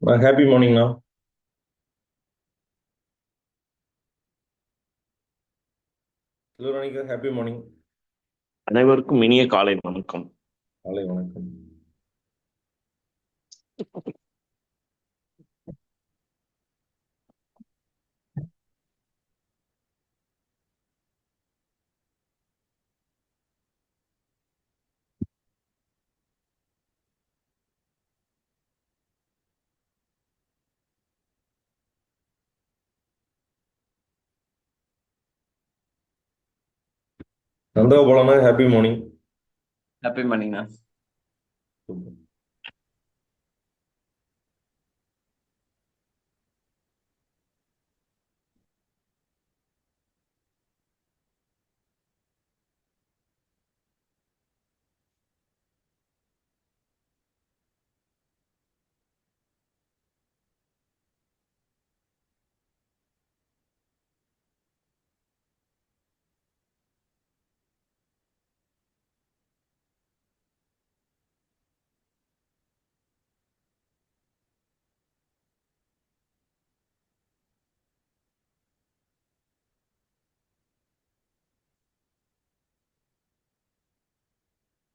Happy மார்னிங்ண்ணா. Hello Ranika, happy morning. அனைவருக்கும் இனிய காலை வணக்கம். காலை வணக்கம். நந்தகோபாலண்ணா, ஹாப்பி மார்னிங். ஹாப்பி மார்னிங்ண்ணா.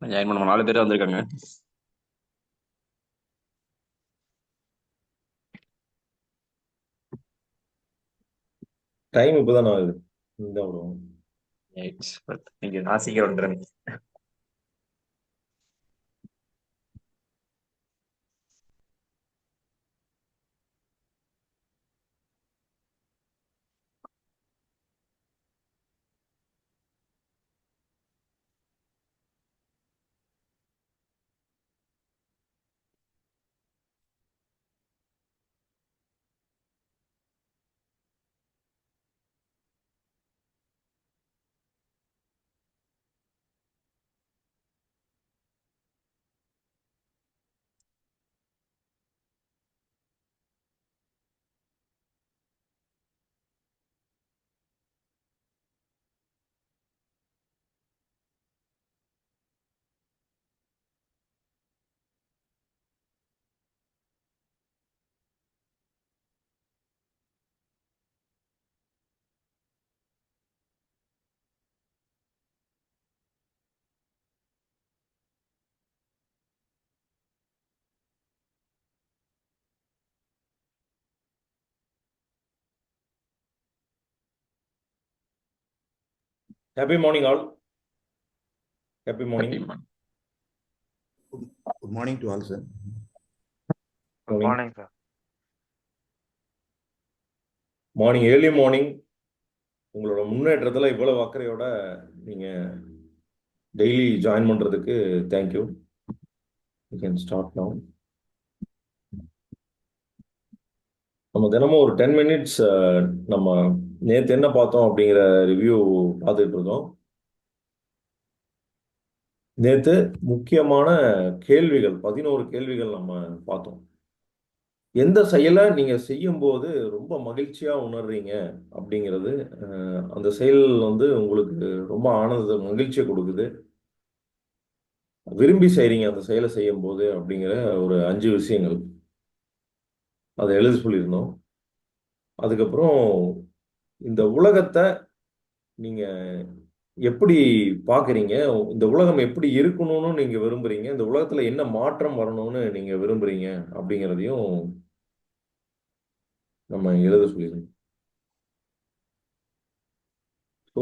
ஜாயின் பண்ண 4 பேர் வந்திருக்காங்க. டைம் இப்போதான் ஆகுது. இந்த விடுவோம். நீங்க நாசிக்க வந்துடுறேன். Happy morning all. Happy morning. Good morning to all, sir. Good morning, sir. Morning, early morning. உங்களோட முன்னேற்றத்தில் இவ்வளவு அக்கறையோட நீங்க டெய்லி ஜாயின் பண்றதுக்கு thank you. You can start now. நம்ம தினமும் ஒரு 10 மினிட்ஸ் நம்ம நேற்று என்ன பார்த்தோம் அப்படிங்கிற ரிவ்யூ பார்த்துட்டு இருக்கோம். நேற்று முக்கியமான கேள்விகள் 11 கேள்விகள் நம்ம பார்த்தோம். எந்த செயலை நீங்க செய்யும்போது ரொம்ப மகிழ்ச்சியா உணர்றீங்க அப்படிங்கிறது, அந்த செயல் உங்களுக்கு ரொம்ப ஆனந்த மகிழ்ச்சியை கொடுக்குது, விரும்பி செய்றீங்க அந்த செயலை செய்யும் போது அப்படிங்கிற ஒரு 5 விஷயங்கள் அதை எழுத சொல்லியிருந்தோம். அதுக்கப்புறம் இந்த உலகத்தை நீங்க எப்படி பார்க்குறீங்க, இந்த உலகம் எப்படி இருக்கணும்னு நீங்க விரும்புறீங்க, இந்த உலகத்துல என்ன மாற்றம் வரணும்னு நீங்க விரும்புறீங்க அப்படிங்கிறதையும் நம்ம எழுத சொல்லியிருந்தோம். ஸோ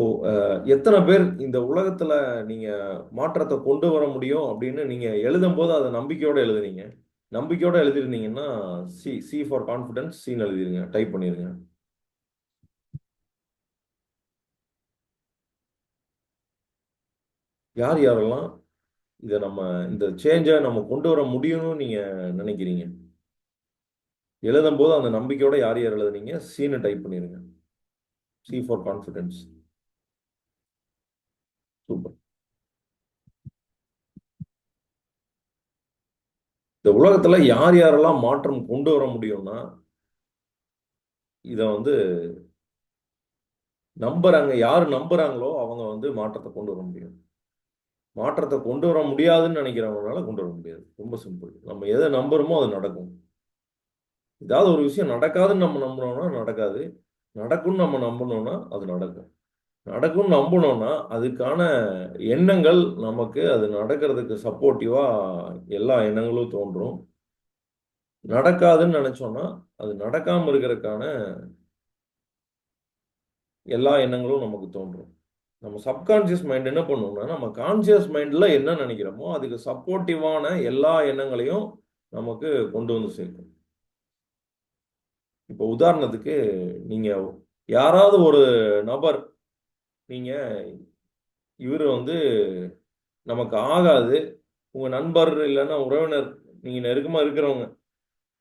எத்தனை பேர் இந்த உலகத்துல நீங்க மாற்றத்தை கொண்டு வர முடியும் அப்படின்னு நீங்க எழுதும் போது அதை நம்பிக்கையோட எழுதுனீங்க? நம்பிக்கையோட எழுதிருந்தீங்கன்னா சி சி ஃபார் கான்ஃபிடன்ஸ், சீன் எழுதிருங்க, டைப் பண்ணிருங்க. யார் யாரெல்லாம் இதை இந்த சேஞ்சை நம்ம கொண்டு வர முடியும்னு நீங்க நினைக்கிறீங்க? எழுதும் போது அந்த நம்பிக்கையோட யார் யார் எழுதுனீங்க, சீனை டைப் பண்ணிருங்க. C for confidence. சூப்பர். இந்த உலகத்துல யார் யாரெல்லாம் மாற்றம் கொண்டு வர முடியும்னா, இதை நம்புறாங்க, யார் நம்புறாங்களோ அவங்க மாற்றத்தை கொண்டு வர முடியும். மாற்றத்தை கொண்டு வர முடியாதுன்னு நினைக்கிறவங்களால கொண்டு வர முடியாது. ரொம்ப சிம்பிள். நம்ம எதை நம்புறோமோ அது நடக்கும். ஏதாவது ஒரு விஷயம் நடக்காதுன்னு நம்ம நம்புனோம்னா நடக்காது, நடக்கும்னு நம்ம நம்பணும்னா அது நடக்கும். நடக்கும்னு நம்பணும்னா அதுக்கான எண்ணங்கள் நமக்கு அது நடக்கிறதுக்கு சப்போர்ட்டிவா எல்லா எண்ணங்களும் தோன்றும். நடக்காதுன்னு நினைச்சோம்னா அது நடக்காம இருக்கிறதுக்கான எல்லா எண்ணங்களும் நமக்கு தோன்றும். நம்ம சப்கான்சியஸ் மைண்ட் என்ன பண்ணும்னா நம்ம கான்சியஸ் மைண்ட்ல என்ன நினைக்கிறோமோ அதுக்கு சப்போர்ட்டிவான எல்லா எண்ணங்களையும் நமக்கு கொண்டு வந்து சேர்க்கும். இப்போ உதாரணத்துக்கு நீங்க யாராவது ஒரு நபர், நீங்க இவர் வந்து நமக்கு ஆகாது, உங்க நண்பர் இல்லைன்னா உறவினர், நீங்க நெருக்கமா இருக்கிறவங்க,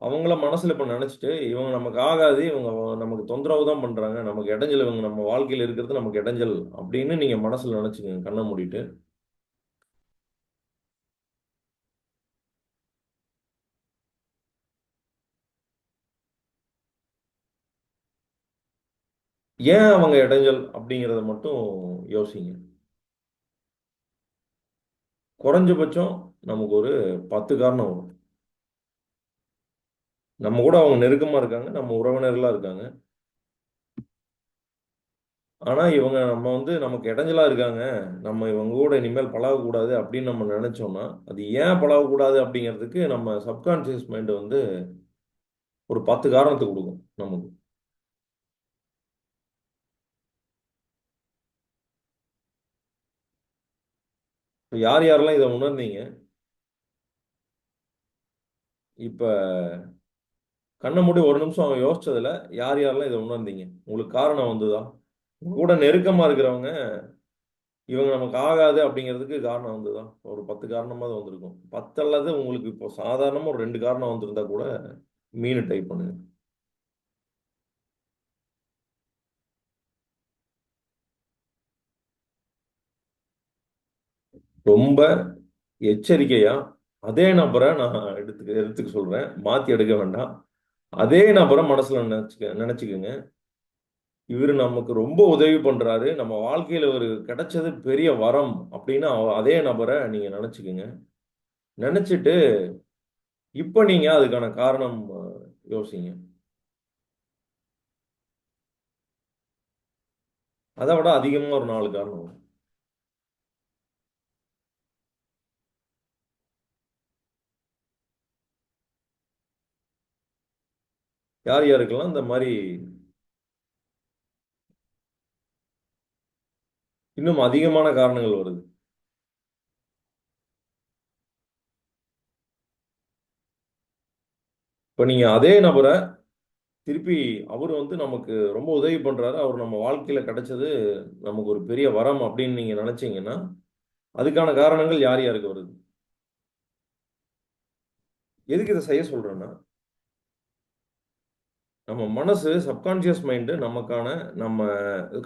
அவங்கள மனசுல இப்ப நினைச்சிட்டு இவங்க நமக்கு ஆகாது, இவங்க நமக்கு தொந்தரவு தான் பண்றாங்க, நமக்கு இடைஞ்சல், இவங்க நம்ம வாழ்க்கையில இருக்கிறது நமக்கு இடைஞ்சல் அப்படின்னு நீங்க மனசுல நினைச்சுக்கோங்க கண்ணை மூடிட்டு. ஏன் அவங்க இடைஞ்சல் அப்படிங்கிறத மட்டும் யோசிங்க. குறைஞ்சபட்சம் நமக்கு ஒரு 10 காரணம் வரும். நம்ம கூட அவங்க நெருக்கமா இருக்காங்க, நம்ம உறவினர்களா இருக்காங்க, ஆனா இவங்க நம்ம வந்து நமக்கு இடைஞ்சலா இருக்காங்க, நம்ம இவங்க கூட இனிமேல் பழகக்கூடாது அப்படின்னு நம்ம நினைச்சோம்னா அது ஏன் பழகக்கூடாது அப்படிங்கிறதுக்கு நம்ம சப்கான்சியஸ் மைண்ட் வந்து ஒரு 10 காரணத்தை கொடுக்கும் நமக்கு. இப்ப யார் யாரெல்லாம் இதை உணர்ந்தீங்க? இப்ப கண்ணை மூடி ஒரு நிமிஷம் யோசிச்சதுல யார் யாரெல்லாம் இதை உணர்ந்தீங்க? உங்களுக்கு காரணம் வந்துதா? உங்க கூட நெருக்கமா இருக்கிறவங்க இவங்க நமக்கு ஆகாது அப்படிங்கிறதுக்கு காரணம் வந்துதா? ஒரு 10 காரணமாவது வந்திருக்கும். 10 அல்லது உங்களுக்கு இப்போ சாதாரணமா ஒரு 2 காரணம் வந்திருந்தா கூட மீன் டைப் பண்ணுங்க. ரொம்ப எச்சரிக்கையா அதே நபரை நான் எடுத்துக்க சொல்றேன், மாத்தி எடுக்க வேண்டாம். அதே நபரை மனசுல நினைச்சுக்கோங்க. இவர் நமக்கு ரொம்ப உதவி பண்றாரு, நம்ம வாழ்க்கையில ஒரு கிடைச்சது பெரிய வரம் அப்படின்னு அதே நபரை நீங்க நினைச்சுக்கோங்க. நினைச்சிட்டு இப்ப நீங்க அதுக்கான காரணம் யோசிங்க. அதை விட அதிகமா ஒரு 4 காரணம் வரும். யார் யாருக்கெல்லாம் இந்த மாதிரி இன்னும் அதிகமான காரணங்கள் வருது? இப்ப நீங்க அதே நபரை திருப்பி, அவர் வந்து நமக்கு ரொம்ப உதவி பண்றாரு, அவர் நம்ம வாழ்க்கையில கிடைச்சது நமக்கு ஒரு பெரிய வரம் அப்படின்னு நீங்க நினைச்சீங்கன்னா அதுக்கான காரணங்கள் யார் யாருக்கு வருது? எதுக்கு இதை செய்ய சொல்றேன்னா, நம்ம மனசு சப்கான்சியஸ் மைண்டு நமக்கான, நம்ம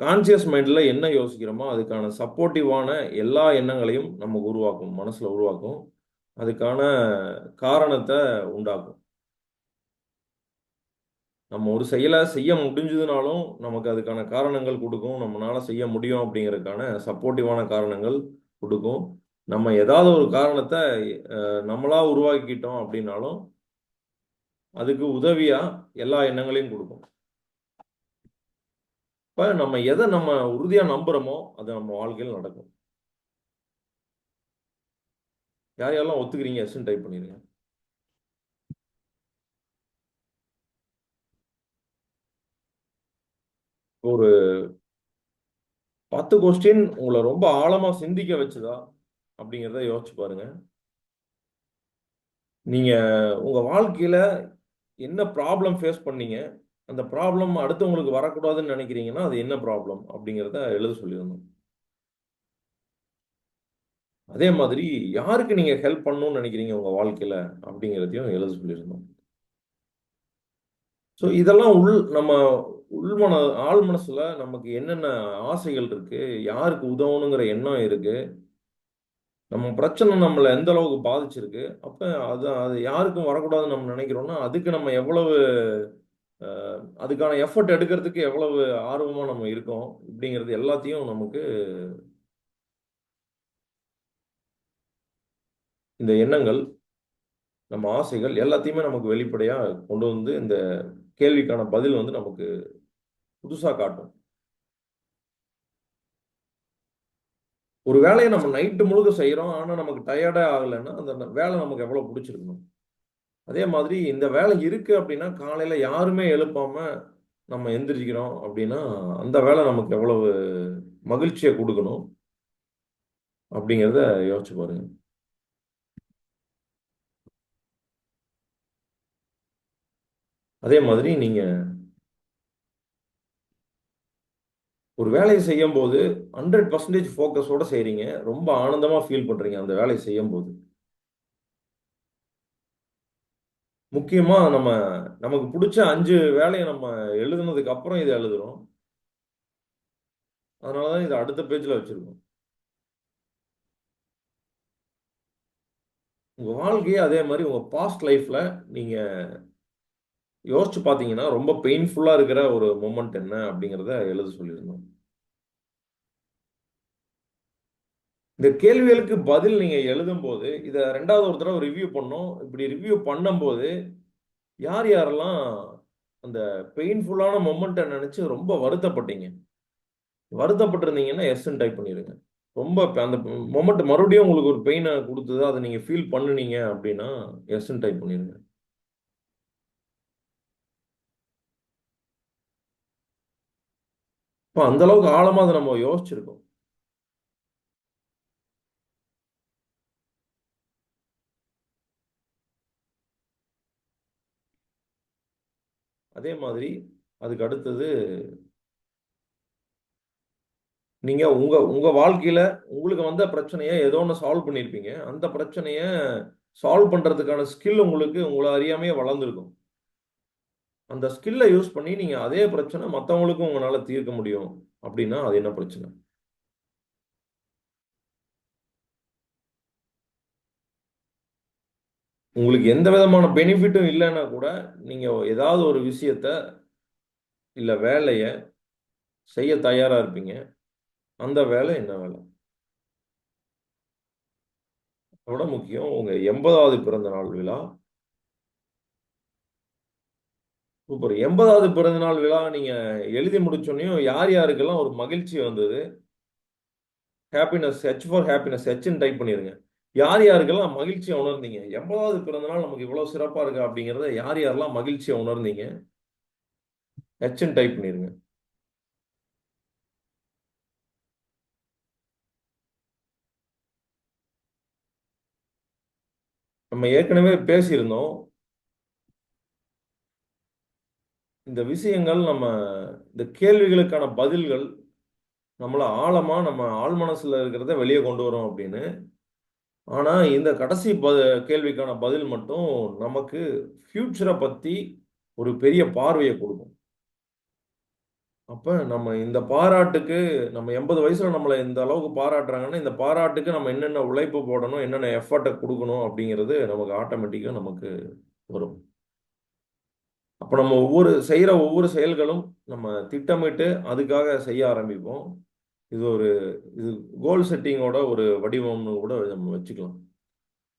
கான்சியஸ் மைண்ட்ல என்ன யோசிக்கிறோமோ அதுக்கான சப்போர்ட்டிவான எல்லா எண்ணங்களையும் நமக்கு உருவாக்கும், மனசுல உருவாக்கும். அதுக்கான காரணத்தை உண்டாக்கும். நம்ம ஒரு செயலை செய்ய முடிஞ்சதுனாலும் நமக்கு அதுக்கான காரணங்கள் கொடுக்கும், நம்மளால செய்ய முடியும் அப்படிங்கிறதுக்கான சப்போர்ட்டிவான காரணங்கள் கொடுக்கும். நம்ம ஏதாவது ஒரு காரணத்தை நம்மளா உருவாக்கிட்டோம் அப்படின்னாலும் அதுக்கு உதவியா எல்லா எண்ணங்களையும் கொடுக்கும். இப்ப நம்ம எதை நம்ம உறுதியா நம்புறோமோ அது நம்ம வாழ்க்கையில் நடக்கும். யார் யாரெல்லாம் ஒத்துக்கிறீங்க எஸ்ன்னு டைப் பண்ணிருங்க. ஒரு 10 கொஸ்டின் உங்களை ரொம்ப ஆழமா சிந்திக்க வச்சுதா அப்படிங்கிறத யோசிச்சு பாருங்க. நீங்க உங்க வாழ்க்கையில என்ன ப்ராப்ளம் ஃபேஸ் பண்ணீங்க, அந்த ப்ராப்ளம் அடுத்தவங்களுக்கு வரக்கூடாதுன்னு நினைக்கிறீங்கன்னா அது என்ன ப்ராப்ளம் அப்படிங்கிறத எழுத சொல்லியிருந்தோம். அதே மாதிரி யாருக்கு நீங்க ஹெல்ப் பண்ணணும்னு நினைக்கிறீங்க உங்க வாழ்க்கையில அப்படிங்கிறதையும் எழுத சொல்லியிருந்தோம். ஸோ இதெல்லாம் நம்ம உள்மன ஆழ் மனசுல நமக்கு என்னென்ன ஆசைகள் இருக்கு, யாருக்கு உதவணுங்கிற எண்ணம் இருக்கு, நம்ம பிரச்சனை நம்மளை எந்த அளவுக்கு பாதிச்சிருக்கு, அப்ப அது அது யாருக்கும் வரக்கூடாதுன்னு நம்ம நினைக்கிறோம்னா அதுக்கு நம்ம எவ்வளவு அதுக்கான எஃபர்ட் எடுக்கிறதுக்கு எவ்வளவு ஆர்வமா நம்ம இருக்கோம் இப்படிங்கிறது எல்லாத்தையும் நமக்கு இந்த எண்ணங்கள் நம்ம ஆசைகள் எல்லாத்தையுமே நமக்கு வெளிப்படையா கொண்டு வந்து இந்த கேள்விக்கான பதில் வந்து நமக்கு புதுசா காட்டும். ஒரு வேலையை நம்ம நைட்டு முழுக்க செய்யறோம், ஆனா நமக்கு டயர்டே ஆகலைன்னா அந்த வேலை நமக்கு எவ்வளவு பிடிச்சிருக்கணும். அதே மாதிரி இந்த வேலை இருக்கு அப்படின்னா காலையில யாருமே எழுப்பாம நம்ம எந்திரிக்கிறோம் அப்படின்னா அந்த வேலை நமக்கு எவ்வளவு மகிழ்ச்சியை கொடுக்கணும் அப்படிங்கிறத யோசிச்சு பாருங்க. அதே மாதிரி நீங்க ஒரு வேலையை செய்யும் போது 100% ஃபோக்கஸோட செய்றீங்க, ரொம்ப ஆனந்தமா ஃபீல் பண்றீங்க அந்த வேலையை செய்யும் போது. முக்கியமா நமக்கு பிடிச்ச 5 வேலையை நம்ம எழுதுனதுக்கு அப்புறம் இதை எழுதுறோம். அதனாலதான் இதை அடுத்த பேஜ்ல வச்சிருக்கோம். உங்க வாழ்க்கையே அதே மாதிரி உங்க பாஸ்ட் லைஃப்ல நீங்க யோசிச்சு பார்த்தீங்கன்னா ரொம்ப பெயின்ஃபுல்லா இருக்கிற ஒரு மொமெண்ட் என்ன அப்படிங்கிறத எழுத சொல்லியிருந்தோம். இந்த கேள்விகளுக்கு பதில் நீங்க எழுதும் போது இதை 2வது ஒரு தடவை ரிவ்யூ பண்ணோம். இப்படி ரிவ்யூ பண்ணும்போது யார் யாரெல்லாம் அந்த பெயின்ஃபுல்லான மொமெண்ட்டை நினைச்சு ரொம்ப வருத்தப்பட்டீங்க, வருத்தப்பட்டிருந்தீங்கன்னா எஸ்ன்னு டைப் பண்ணிருங்க. ரொம்ப அந்த மொமெண்ட் மறுபடியும் உங்களுக்கு ஒரு பெயினை கொடுத்தது, அதை நீங்க ஃபீல் பண்ணுனீங்க அப்படின்னா எஸ்ன்னு டைப் பண்ணிருங்க. இப்போ அந்த அளவுக்கு ஆழமா அதை நம்ம யோசிச்சிருக்கோம். அதே மாதிரி அதுக்கு அடுத்தது நீங்க உங்க உங்க வாழ்க்கையில உங்களுக்கு வந்த பிரச்சனையை ஏதோ ஒன்று சால்வ் பண்ணியிருப்பீங்க. அந்த பிரச்சனையை சால்வ் பண்றதுக்கான ஸ்கில் உங்களுக்கு உங்களை அறியாமையே வளர்ந்துருக்கும். அந்த ஸ்கில்லை யூஸ் பண்ணி நீங்க அதே பிரச்சனை மற்றவங்களுக்கும் உங்களால தீர்க்க முடியும் அப்படின்னா அது என்ன பிரச்சனை? உங்களுக்கு எந்த விதமான பெனிஃபிட்டும் இல்லைன்னா கூட நீங்க ஏதாவது ஒரு விஷயத்த இல்ல வேலையை செய்ய தயாரா இருப்பீங்க. அந்த வேலை என்ன வேலை? அதோட முக்கியம் உங்க 80வது பிறந்த நாள் விழா. சூப்பர். 80வது பிறந்த நாள் விழா நீங்க எழுதி முடிச்சோடனையும் யார் யாருக்கெல்லாம் ஒரு மகிழ்ச்சி வந்தது, ஹாப்பினஸ், ஹெச் ஃபார் ஹாப்பினஸ், ஹெச்ன்னு டைப் பண்ணிருங்க. யார் யாருக்கெல்லாம் மகிழ்ச்சியை உணர்ந்தீங்க, 80வது பிறந்த நாள் நமக்கு இவ்வளவு சிறப்பா இருக்கு அப்படிங்கிறத யார் யாரெல்லாம் மகிழ்ச்சியை உணர்ந்தீங்க, ஹெச்ன்னு டைப் பண்ணிருங்க. நம்ம ஏற்கனவே பேசியிருந்தோம். இந்த விஷயங்கள் இந்த கேள்விகளுக்கான பதில்கள் நம்மள ஆழமா நம்ம ஆழ் மனசுல இருக்கிறத வெளியே கொண்டு வரும் அப்படின்னு. ஆனா இந்த கடைசி கேள்விக்கான பதில் மட்டும் நமக்கு ஃபியூச்சரை பத்தி ஒரு பெரிய பார்வையை கொடுக்கும். அப்ப நம்ம இந்த பாராட்டுக்கு நம்ம 80 வயசுல நம்மளை இந்த அளவுக்கு பாராட்டுறாங்கன்னா இந்த பாராட்டுக்கு நம்ம என்னென்ன உழைப்பு போடணும், என்னென்ன எஃபர்ட்டை கொடுக்கணும் அப்படிங்கிறது நமக்கு ஆட்டோமேட்டிக்கா நமக்கு வரும். அப்ப நம்ம செய்யற ஒவ்வொரு செயல்களும் நம்ம திட்டமிட்டு அதுக்காக செய்ய ஆரம்பிப்போம். இது ஒரு இது கோல் செட்டிங்கோட ஒரு வடிவம்னு கூட நம்ம வச்சுக்கலாம்.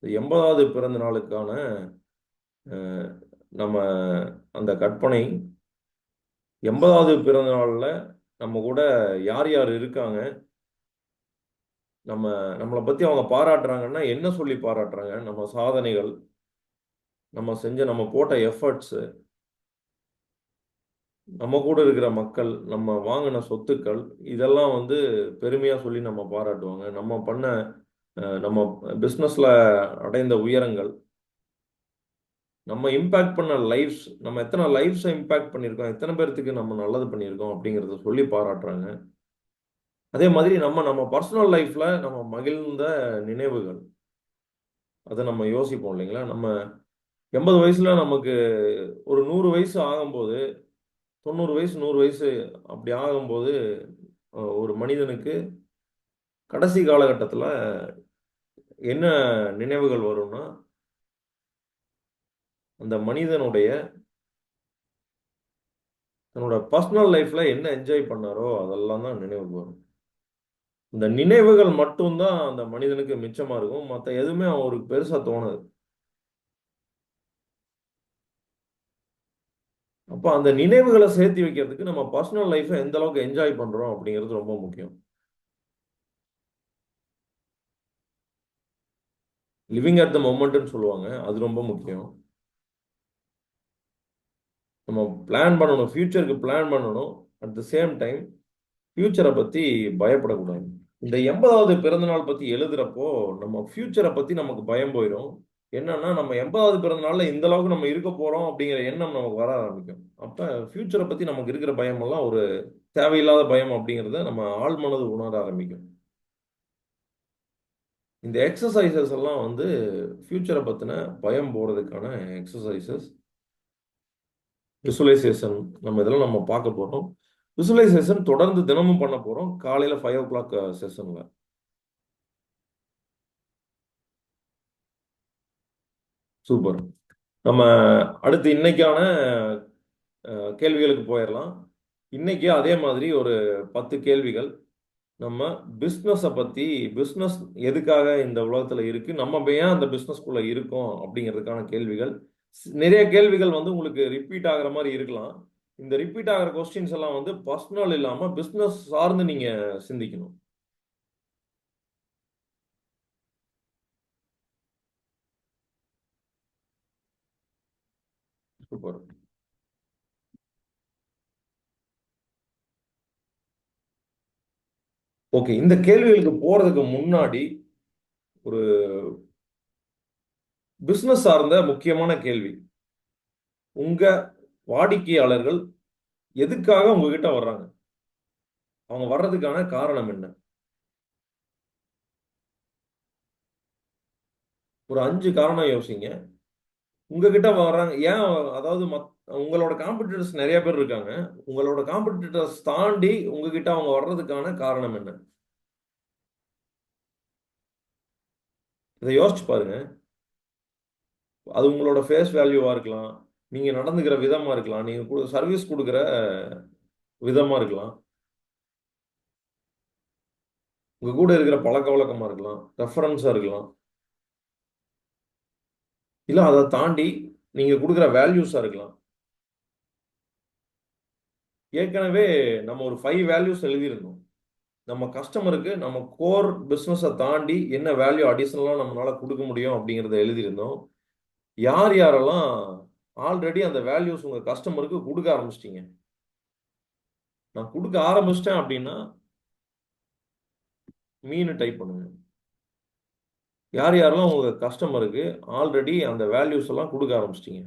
80வது பிறந்த நாளுக்கான அஹ், நம்ம அந்த கற்பனை, 80வது பிறந்த நாள்ல நம்ம கூட யார் யார் இருக்காங்க, நம்ம நம்மளை பத்தி அவங்க பாராட்டுறாங்கன்னா என்ன சொல்லி பாராட்டுறாங்க, நம்ம சாதனைகள், நம்ம போட்ட எஃபர்ட்ஸ், நம்ம கூட இருக்கிற மக்கள், நம்ம வாங்கின சொத்துக்கள், இதெல்லாம் வந்து பெருமையா சொல்லி நம்ம பாராட்டுவாங்க. நம்ம பிஸ்னஸ்ல அடைந்த உயரங்கள், நம்ம இம்பாக்ட் பண்ண லைஃப்ஸ், நம்ம எத்தனை லைஃப்ஸை இம்பாக்ட் பண்ணியிருக்கோம், எத்தனை பேர்த்துக்கு நம்ம நல்லது பண்ணியிருக்கோம் அப்படிங்கிறத சொல்லி பாராட்டுறாங்க. அதே மாதிரி நம்ம நம்ம பர்சனல் லைஃப்ல நம்ம மகிழ்ந்த நினைவுகள், அதை நம்ம யோசிப்போம் இல்லைங்களா? நம்ம 80 வயசுல நமக்கு ஒரு 100 வயசு ஆகும்போது, 90 வயசு 100 வயசு அப்படி ஆகும்போது ஒரு மனிதனுக்கு கடைசி காலகட்டத்தில் என்ன நினைவுகள் வரும்னா, அந்த மனிதனுடைய தன்னோட பர்சனல் லைஃப்ல என்ன என்ஜாய் பண்ணாரோ அதெல்லாம் தான் நினைவுக்கு வரும். இந்த நினைவுகள் மட்டும்தான் அந்த மனிதனுக்கு மிச்சமா இருக்கும். மற்ற எதுவுமே அவருக்கு பெருசா தோணாது. அப்போ அந்த நினைவுகளை சேர்த்து வைக்கிறதுக்கு நம்ம பர்சனல் லைஃப்பை எந்த அளவுக்கு என்ஜாய் பண்றோம் அப்படிங்கிறது ரொம்ப முக்கியம். லிவிங் அட் த மொமெண்ட்னு சொல்லுவாங்க, அது ரொம்ப முக்கியம். நம்ம பிளான் பண்ணணும், ஃபியூச்சருக்கு பிளான் பண்ணணும். அட் த சேம் டைம் ஃபியூச்சரை பத்தி பயப்படக்கூடாது. இந்த 80வது பிறந்தநாள் பத்தி எழுதுறப்போ நம்ம ஃபியூச்சரை பத்தி நமக்கு பயம் போயிடும். என்னன்னா நம்ம 80வது பிறந்தநாள்ல இந்த அளவுக்கு நம்ம இருக்க போறோம் அப்படிங்கிற எண்ணம் நமக்கு வர ஆரம்பிக்கும். அப்ப ஃபியூச்சரை பத்தி நமக்கு இருக்கிற பயம் எல்லாம் ஒரு தேவையில்லாத பயம் அப்படிங்கிறத நம்ம ஆழ் மனது உணர ஆரம்பிக்கும். இந்த எக்ஸசைசஸ் எல்லாம் வந்து ஃபியூச்சரை பத்தின பயம் போறதுக்கான எக்ஸசைசஸ். விசுவலைசேஷன் இதெல்லாம் நம்ம பார்க்க போறோம். விசுவலைசேஷன் தொடர்ந்து தினமும் பண்ண போறோம் காலையில 5 o'clock செஷன்ல. சூப்பர். நம்ம அடுத்து இன்னைக்கான கேள்விகளுக்கு போயிடலாம். இன்னைக்கு அதே மாதிரி ஒரு 10 கேள்விகள். நம்ம பிஸ்னஸை பத்தி, பிஸ்னஸ் எதுக்காக இந்த உலகத்துல இருக்கு, நம்ம ஏன் அந்த பிஸ்னஸ்குள்ள இருக்கோம் அப்படிங்கிறதுக்கான கேள்விகள். நிறைய கேள்விகள் வந்து உங்களுக்கு ரிப்பீட் ஆகுற மாதிரி இருக்கலாம். இந்த ரிப்பீட் ஆகிற கொஸ்டின்ஸ் எல்லாம் வந்து பர்சனல் இல்லாம பிஸ்னஸ் சார்ந்து நீங்க சிந்திக்கணும். சூப்பர். ஓகே, இந்த கேள்விகளுக்கு போறதுக்கு முன்னாடி ஒரு பிசினஸ் சார்ந்த முக்கியமான கேள்வி. உங்க வாடிக்கையாளர்கள் எதுக்காக உங்ககிட்ட வர்றாங்க? அவங்க வர்றதுக்கான காரணம் என்ன? ஒரு 5 காரணம் யோசிங்க. உங்ககிட்ட வர்றாங்க ஏன்? அதாவது உங்களோட காம்படிட்டர்ஸ் நிறைய பேர் இருக்காங்க. உங்களோட காம்படிட்டர்ஸ் தாண்டி உங்ககிட்ட அவங்க வர்றதுக்கான காரணம் என்ன? இதை யோசிச்சு பாருங்க. அது உங்களோட ஃபேஸ் வேல்யூவா இருக்கலாம், நீங்க நடந்துக்கிற விதமா இருக்கலாம், நீங்க சர்வீஸ் கொடுக்குற விதமா இருக்கலாம், உங்க கூட இருக்கிற பழக்க வழக்கமா இருக்கலாம், ரெஃபரன்ஸா இருக்கலாம், இல்ல அதை தாண்டி நீங்க கொடுக்குற வேல்யூஸா இருக்கலாம். ஏற்கனவே நம்ம ஒரு 5 வேல்யூஸ் எழுதியிருந்தோம். நம்ம கஸ்டமருக்கு நம்ம கோர் பிஸ்னஸை தாண்டி என்ன வேல்யூ அடிஷனலாக நம்மளால கொடுக்க முடியும் அப்படிங்கிறத எழுதியிருந்தோம். யார் யாரெல்லாம் ஆல்ரெடி அந்த வேல்யூஸ் உங்க கஸ்டமருக்கு கொடுக்க ஆரம்பிச்சிட்டீங்க? நான் கொடுக்க ஆரம்பிச்சிட்டேன் அப்படின்னா மீன் டைப் பண்ணுங்க. யார் யாரெல்லாம் உங்க கஸ்டமருக்கு ஆல்ரெடி அந்த வேல்யூஸ் எல்லாம் கொடுக்க ஆரம்பிச்சிட்டீங்க?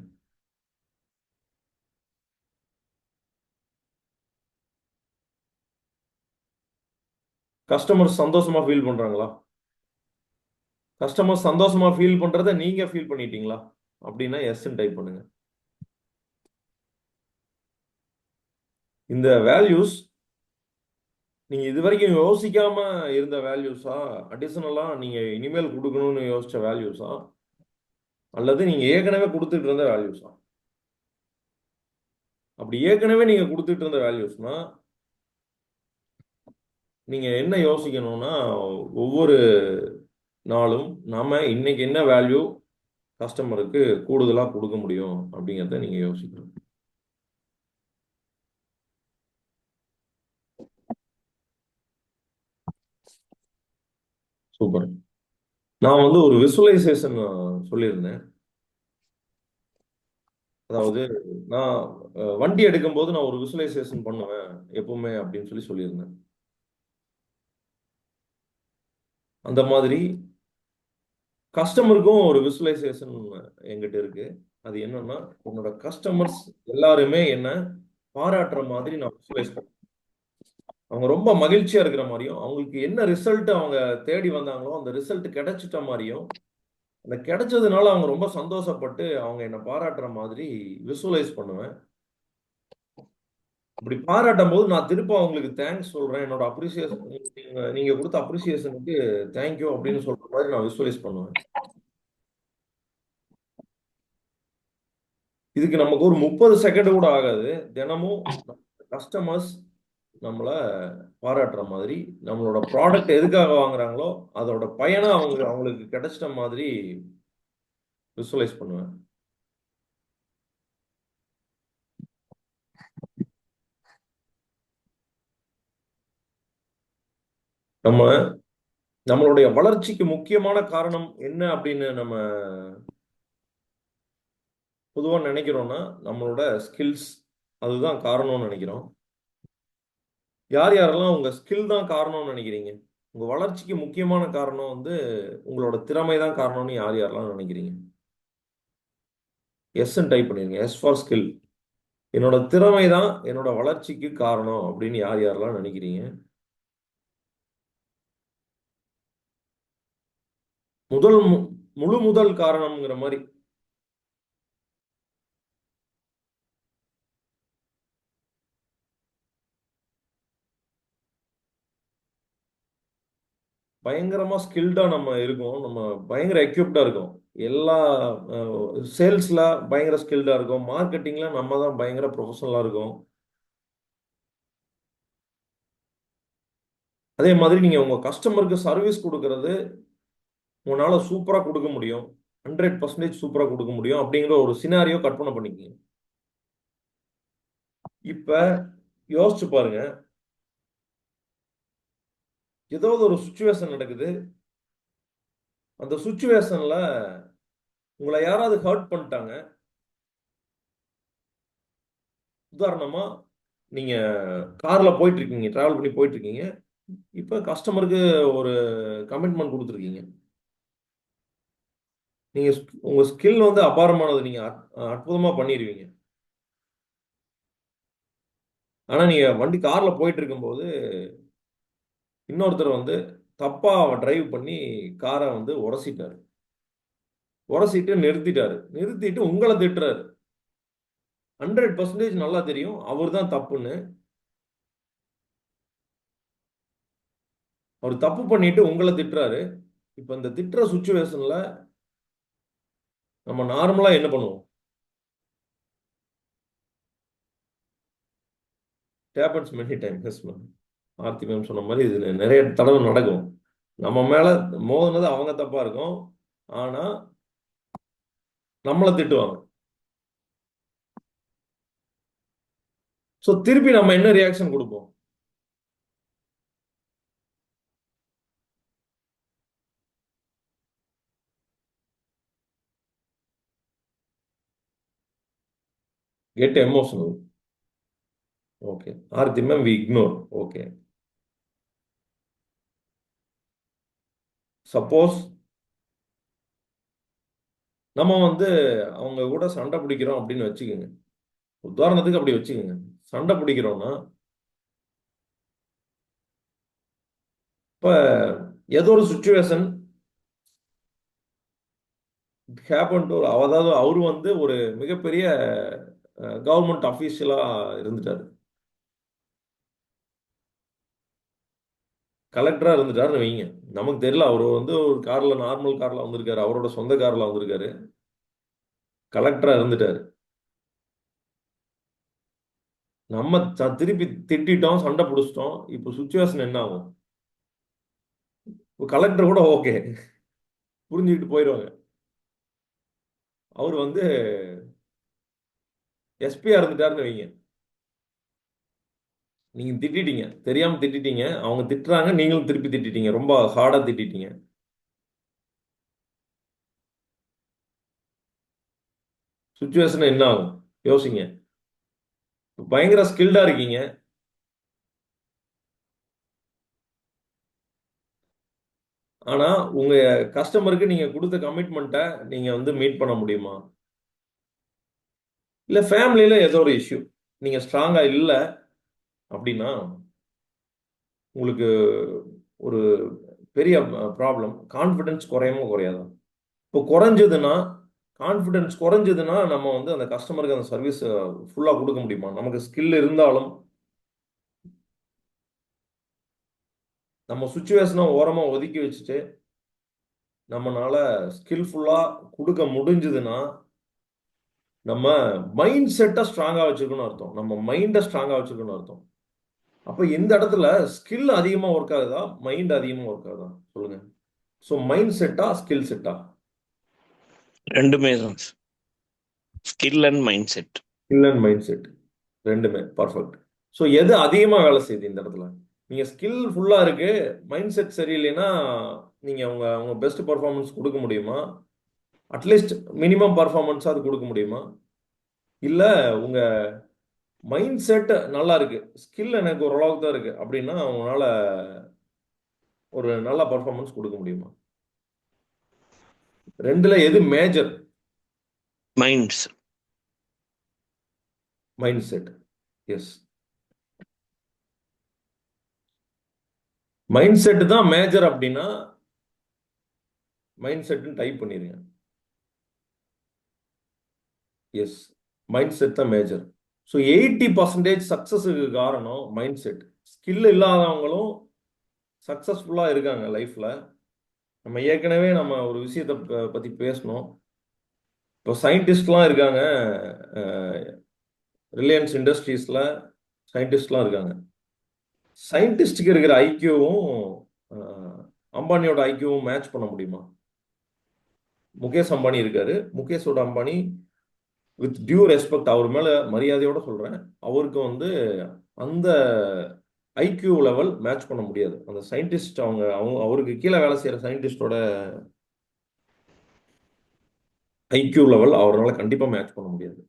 கஸ்டமர் சந்தோஷமா ஃபீல் பண்றாங்களா? கஸ்டமர் சந்தோஷமா ஃபீல் பண்றதை நீங்க ஃபீல் பண்ணிட்டீங்களா? அப்படின்னா எஸ்ன்னு டைப் பண்ணுங்க. இந்த வேல்யூஸ் நீங்க இது வரைக்கும் யோசிக்காம இருந்த வேல்யூஸா, அடிஷனலா நீங்க இனிமேல் கொடுக்கணும்னு யோசிச்ச வேல்யூஸா, அல்லது நீங்க ஏற்கனவே கொடுத்துட்டு இருந்த வேல்யூஸா? அப்படி ஏற்கனவே நீங்க கொடுத்துட்டு இருந்த வேல்யூஸ்னா நீங்க என்ன யோசிக்கணும்னா, ஒவ்வொரு நாளும் நாம இன்னைக்கு என்ன வேல்யூ கஸ்டமருக்கு கூடுதலா கொடுக்க முடியும் அப்படிங்கிறத நீங்க யோசிக்கணும். சூப்பர். நான் வந்து ஒரு விசுவலைசேஷன் சொல்லியிருந்தேன். அதாவது நான் வண்டி எடுக்கும்போது நான் ஒரு விசுவலைசேஷன் பண்ணுவேன் எப்பவுமே அப்படின்னு சொல்லியிருந்தேன். அந்த மாதிரி கஸ்டமருக்கும் ஒரு விசுவலைசேஷன் என்கிட்ட இருக்கு. அது என்னன்னா, உன்னோட கஸ்டமர்ஸ் எல்லாருமே என்ன பாராட்டுற மாதிரி நான் விசுவலைஸ் பண்ணுவேன். அவங்க ரொம்ப மகிழ்ச்சியா இருக்கிற மாதிரியும், அவங்களுக்கு என்ன ரிசல்ட் அவங்க தேடி வந்தாங்களோ அந்த ரிசல்ட் கிடைச்சிட்ட மாதிரியும், அந்த கிடைச்சதுனால அவங்க ரொம்ப சந்தோஷப்பட்டு அவங்க என்ன பாராட்டுற மாதிரி விசுவலைஸ் பண்ணுவேன். அப்படி பாராட்டும் போது நான் திரும்ப அவங்களுக்கு தேங்க்ஸ் சொல்றேன். என்னோட அப்ரிசியேஷன், நீங்க கொடுத்த அப்ரிசியேஷனுக்கு தேங்க்யூ அப்படின்னு சொல்ற மாதிரி நான் விசுவலைஸ் பண்ணுவேன். இதுக்கு நமக்கு ஒரு 30 செகண்ட் கூட ஆகாது. தினமும் கஸ்டமர்ஸ் நம்மள பாராட்டுற மாதிரி, நம்மளோட ப்ராடக்ட் எதுக்காக வாங்குறாங்களோ அதோட பயனை அவங்களுக்கு கிடைச்சிட்ட மாதிரி விசுவலைஸ் பண்ணுவேன். நம்ம நம்மளுடைய வளர்ச்சிக்கு முக்கியமான காரணம் என்ன அப்படின்னு நம்ம பொதுவா நினைக்கிறோம்னா நம்மளோட ஸ்கில்ஸ் அதுதான் காரணம்னு நினைக்கிறோம். யார் யாரெல்லாம் உங்க ஸ்கில் தான் காரணம்னு நினைக்கிறீங்க? உங்க வளர்ச்சிக்கு முக்கியமான காரணம் வந்து உங்களோட திறமை தான் காரணம்னு யார் யாரெல்லாம் நினைக்கிறீங்க? எஸ்ன்னு டைப் பண்ணிருங்க. S for skill. என்னோட திறமை தான் என்னோட வளர்ச்சிக்கு காரணம் அப்படின்னு யார் யாரெல்லாம் நினைக்கிறீங்க? முழு முதல் காரணம்ங்கிற மாதிரி பயங்கரமா ஸ்கில்டா நம்ம இருக்கோம். நம்ம பயங்கர எக்யூப்டா இருக்கோம். எல்லா சேல்ஸ்ல பயங்கர ஸ்கில்டா இருக்கும். மார்க்கெட்டிங்ல நம்ம தான் பயங்கர ப்ரொஃபஷனலா இருக்கும். அதே மாதிரி நீங்க உங்க கஸ்டமருக்கு சர்வீஸ் கொடுக்கறது உங்களால சூப்பரா கொடுக்க முடியும். 100% சூப்பரா கொடுக்க முடியும் அப்படிங்கிற ஒரு சினாரியோ கற்பனை பண்ணிக்கங்க. இப்ப யோசிச்சு பாருங்க. ஏதாவது ஒரு சுச்சுவேஷன் நடக்குது. அந்த சுச்சுவேஷன்ல உங்களை யாராவது ஹர்ட் பண்ணிட்டாங்க. உதாரணமா நீங்க கார்ல போயிட்டு இருக்கீங்க, டிராவல் பண்ணி போயிட்டு இருக்கீங்க. இப்ப கஸ்டமருக்கு ஒரு கமிட்மெண்ட் கொடுத்துருக்கீங்க. நீங்க உங்க ஸ்கில் வந்து அபாரமானது. நீங்க அற்புதமா பண்ணிடுவீங்க. ஆனா நீங்க வண்டி கார்ல போயிட்டு இருக்கும்போது இன்னொருத்தர் வந்து தப்பா டிரைவ் பண்ணி காரை வந்து உரசிட்டாரு. உரசிட்டு நிறுத்திட்டாரு. நிறுத்திட்டு உங்களை திட்டுறாரு. 100% நல்லா தெரியும் அவர் தான் தப்புன்னு. அவர் தப்பு பண்ணிட்டு உங்களை திட்டுறாரு. இப்ப இந்த திட்டுற சுச்சுவேஷன்ல நம்ம நார்மலா என்ன பண்ணுவோம்? Happens many time. Yes ma'am. Aarthi ma'am சொன்ன மாதிரி இது நிறைய தடவை நடக்கும். நம்ம மேல மோதினது அவங்க தப்பா இருக்கும். ஆனா நம்மளை திட்டுவாங்க. ஸோ திருப்பி நம்ம என்ன ரியாக்ஷன் கொடுப்போம்? Get emotional. Okay. Aarthi ma'am we ignore. Okay. Suppose நம்ம வந்து அவங்க கூட சண்டை பிடிக்கிறோம் அப்படின்னு வச்சுக்கோங்க. உதாரணத்துக்கு அப்படி வச்சுக்கோங்க. சண்டை பிடிக்கிறோம்னா இப்ப ஏதோ ஒரு சுச்சுவேஷன் ஹேப்பன் டு, அதாவது அவரு வந்து ஒரு மிகப்பெரிய கவர்மெண்ட் அஃபீஷியலா இருந்துட்டாரு. கலெக்டரா இருந்துட்டாருன்னு வைங்க. நமக்கு தெரியல. அவர் வந்து ஒரு கார்ல, நார்மல் கார்ல வந்திருக்காரு. அவரோட சொந்த கார்ல வந்திருக்காரு. கலெக்டரா இருந்துட்டாரு. நம்ம திருப்பி திட்டிட்டோம், சண்டை பிடிச்சிட்டோம். இப்போ சுச்சுவேஷன் என்ன ஆகும்? கலெக்டர் கூட ஓகே புரிஞ்சுக்கிட்டு போயிடுவாங்க. அவர் வந்து எஸ்பியா இருந்துட்டாருன்னு வைங்க. நீங்க திட்டிட்டீங்க, தெரியாம திட்டிட்டீங்க. அவங்க திட்டுறாங்க, நீங்களும் திருப்பி திட்டிட்டீங்க. ரொம்ப ஹார்டா திட்டிட்டீங்க. சுச்சுவேஷன் என்ன ஆகும்? யோசிங்க. பயங்கர ஸ்கில்டா இருக்கீங்க. ஆனா உங்க கஸ்டமருக்கு நீங்க கொடுத்த கமிட்மெண்ட்டை நீங்க வந்து மீட் பண்ண முடியுமா? இல்ல ஃபேமிலியில ஏதோ ஒரு இஷ்யூ, நீங்க ஸ்ட்ராங்கா இல்ல அப்படின்னா உங்களுக்கு ஒரு பெரிய ப்ராப்ளம். கான்ஃபிடன்ஸ் குறையுமோ குறையாதா? இப்போ குறைஞ்சதுன்னா, கான்ஃபிடன்ஸ் குறைஞ்சதுன்னா நம்ம வந்து அந்த கஸ்டமருக்கு அந்த சர்வீஸ் ஃபுல்லா கொடுக்க முடியுமா? நமக்கு ஸ்கில் இருந்தாலும் நம்ம சுச்சுவேஷனை ஓரமா ஒதுக்கி வச்சுட்டு நம்மனால ஸ்கில்ஃபுல்லா கொடுக்க முடிஞ்சதுன்னா நம்ம மைண்ட் செட்டை ஸ்ட்ராங்கா வச்சுக்கணும்னு அர்த்தம். நம்ம மைண்டை ஸ்ட்ராங்கா வச்சுக்கணும்னு அர்த்தம். அப்ப இந்த இடத்துல ஸ்கில் அதிகமா ஒர்க் ஆகுதா, மைண்ட் அதிகமா ஒர்க் ஆகுதா? சொல்லுங்க. ஸோ மைண்ட் செட்டா, ஸ்கில் செட்டா? ரெண்டுமே தான். Skill and mind set. Skill and mind set ரெண்டுமே பர்ஃபெக்ட். ஸோ எது அதிகமா வேலை செய்யுது இந்த இடத்துல? நீங்கள் ஸ்கில் ஃபுல்லாக இருக்கு, மைண்ட் செட் சரியில்லைன்னா நீங்கள் உங்க பெஸ்ட் பர்ஃபார்மன்ஸ் கொடுக்க முடியுமா? அட்லீஸ்ட் மினிமம் பர்ஃபார்மன்ஸாக அது கொடுக்க முடியுமா? இல்லை உங்கள் மைண்ட் செட் நல்லா இருக்கு, ஸ்கில் எனக்கு ஓரளவுக்கு தான் இருக்கு அப்படின்னா அவங்களால ஒரு நல்ல பர்ஃபார்மன்ஸ் கொடுக்க முடியுமா? ரெண்டுல எது major? Minds. Mindset. Yes, mindset தான் மேஜர் அப்படின்னா மைண்ட் செட்னு டைப் பண்ணிருங்க. எஸ், மைண்ட் செட் தான் மேஜர். ஸோ 80% சக்ஸஸுக்கு காரணம் மைண்ட் செட். ஸ்கில் இல்லாதவங்களும் சக்ஸஸ்ஃபுல்லாக இருக்காங்க லைஃப்பில். நம்ம ஏற்கனவே நம்ம ஒரு விஷயத்தை பற்றி பேசணும். இப்போ சயின்டிஸ்ட்லாம் இருக்காங்க, ரிலையன்ஸ் இண்டஸ்ட்ரீஸில் சயின்டிஸ்ட்லாம் இருக்காங்க. சயின்டிஸ்டுக்கு இருக்கிற ஐக்கியவும் அம்பானியோட ஐக்கியவும் மேட்ச் பண்ண முடியுமா? முகேஷ் அம்பானி இருக்காரு. முகேஷோட அம்பானி, வித் டியூ ரெஸ்பெக்ட், அவர் மேல மரியாதையோட சொல்றேன், அவருக்கு வந்து அந்த ஐக்கியூ லெவல் மேட்ச் பண்ண முடியாது. அந்த சயின்டிஸ்ட் அவருக்கு கீழே வேலை செய்யற சயின்டிஸ்டோட ஐக்கியூ லெவல் அவரால கண்டிப்பா மேட்ச் பண்ண முடியாது.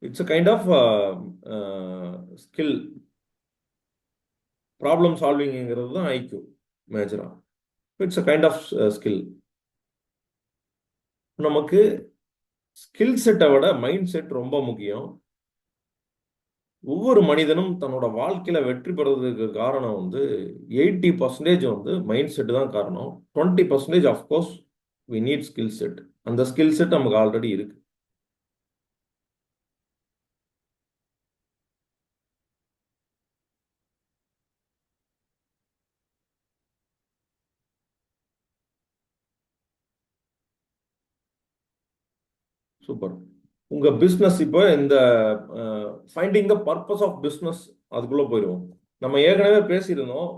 It's a kind of skill. Problem சால்விங்கிறது தான் ஐக்கியூ மேஜரா. It's a kind of skill. நமக்கு ஸ்கில் செட்டை விட மைண்ட் செட் ரொம்ப முக்கியம். ஒவ்வொரு மனிதனும் தன்னோட வாழ்க்கையில வெற்றி பெறுவதற்கு காரணம் வந்து 80% வந்து மைண்ட் செட் தான் காரணம். 20% of course we need skill set. அந்த ஸ்கில் செட் நமக்கு ஆல்ரெடி இருக்கு. சூப்பர். உங்க பிசினஸ் இப்போ இந்த finding the purpose of business, அதுக்குள்ள போயிடுவோம். நம்ம ஏற்கனவே பேசியிருந்தோம்,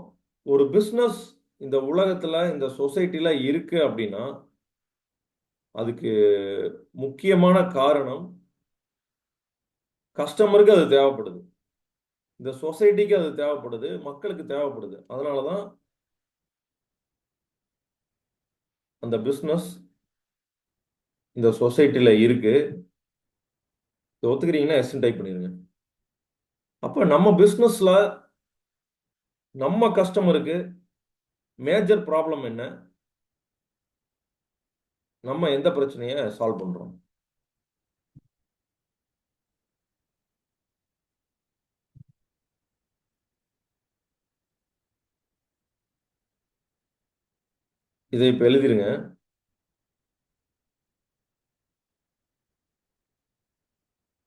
ஒரு பிசினஸ் இந்த உலகத்துல இந்த சொசைட்டில இருக்கு அப்படின்னா அதுக்கு முக்கியமான காரணம் கஸ்டமருக்கு அது தேவைப்படுது, இந்த சொசைட்டிக்கு அது தேவைப்படுது, மக்களுக்கு தேவைப்படுது. அதனாலதான் அந்த பிசினஸ் இந்த சொசைட்டில இருக்கு. ஒத்துக்கிறீங்கன்னா எஸ் டைப் பண்ணிருங்க. அப்ப நம்ம பிசினஸ்ல நம்ம கஸ்டமருக்கு மேஜர் ப்ராப்ளம் என்ன, நம்ம எந்த பிரச்சனையை சால்வ் பண்றோம்? இதை இப்ப எழுதிருங்க.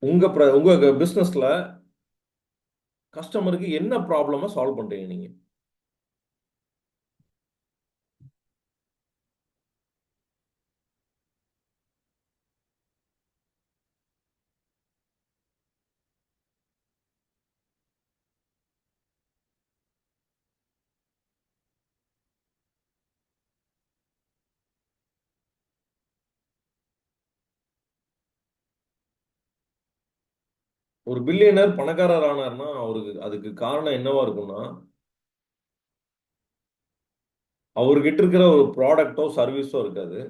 உங்க பிசினஸ்ல கஸ்டமருக்கு என்ன ப்ராப்ளமா சால்வ் பண்றீங்க நீங்க? ஒரு பில்லியனர் பணக்காரர் ஆனார்னா அதுக்கு காரணம் என்னவா இருக்கும்னா, அவர்கிட்ட இருக்கிற ஒரு ப்ராடக்டோ சர்வீஸோ இருக்காது.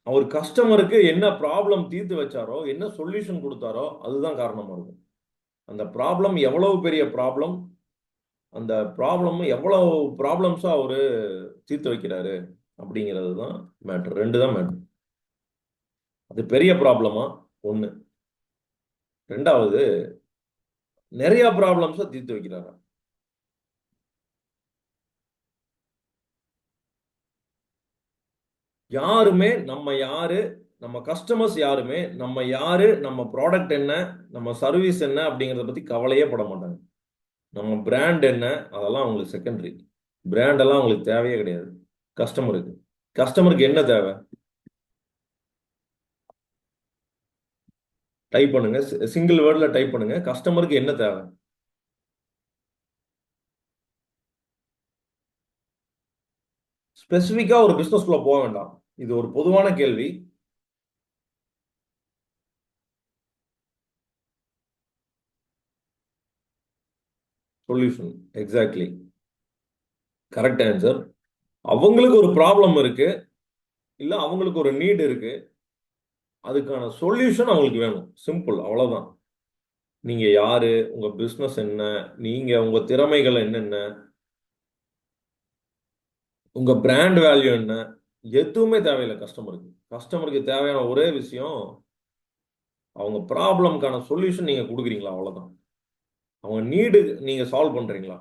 அவர் கஸ்டமருக்கு என்ன ப்ராப்ளம் தீர்த்து வச்சாரோ, என்ன சொல்யூஷன் கொடுத்தாரோ அதுதான் காரணமா இருக்கும். அந்த ப்ராப்ளம் எவ்வளவு பெரிய ப்ராப்ளம், அந்த ப்ராப்ளம் எவ்வளவு ப்ராப்ளம்ஸா அவரு தீர்த்து வைக்கிறாரு அப்படிங்கிறது தான் மேட்டர். ரெண்டு தான் மேட்டர். அது பெரிய ப்ராப்ளமா ஒண்ணு, ரெண்டாவது நிறைய ப்ராப்ளம்ஸை தீர்த்து வைக்கிறாரா. யாருமே நம்ம யாரு, நம்ம கஸ்டமர்ஸ் யாருமே நம்ம யாரு, நம்ம ப்ராடக்ட் என்ன, நம்ம சர்வீஸ் என்ன அப்படிங்கிறத பத்தி கவலையே பட மாட்டாங்க. நம்ம பிராண்ட் என்ன அதெல்லாம் அவங்களுக்கு செகண்டரி. பிராண்ட் எல்லாம் அவங்களுக்கு தேவையே கிடையாது. கஸ்டமருக்கு கஸ்டமருக்கு என்ன தேவை? டைப் பண்ணுங்க, சிங்கிள் வேர்ட்ல டைப் பண்ணுங்க, கஸ்டமருக்கு என்ன தேவை? ஸ்பெசிஃபிக்கா ஒரு பிசினஸ்குள்ள போக வேண்டாம், இது ஒரு பொதுவான கேள்வி. சொல்யூஷன். Exactly, correct answer. அவங்களுக்கு ஒரு ப்ராப்ளம் இருக்கு, இல்ல அவங்களுக்கு ஒரு நீட் இருக்கு, அதுக்கான சொல்யூஷன் அவங்களுக்கு வேணும். சிம்பிள், அவ்வளவுதான். நீங்க யாரு, உங்க பிசினஸ் என்ன, நீங்க உங்க திறமைகள் என்னென்ன, உங்க பிராண்ட் வேல்யூ என்ன, எதுவுமே தேவையில்லை கஸ்டமருக்கு. கஸ்டமருக்கு தேவையான ஒரே விஷயம், அவங்க ப்ராப்ளம்க்கான சொல்யூஷன் நீங்க கொடுக்குறீங்களா, அவ்வளவுதான். அவங்க நீடு நீங்க சால்வ் பண்றீங்களா.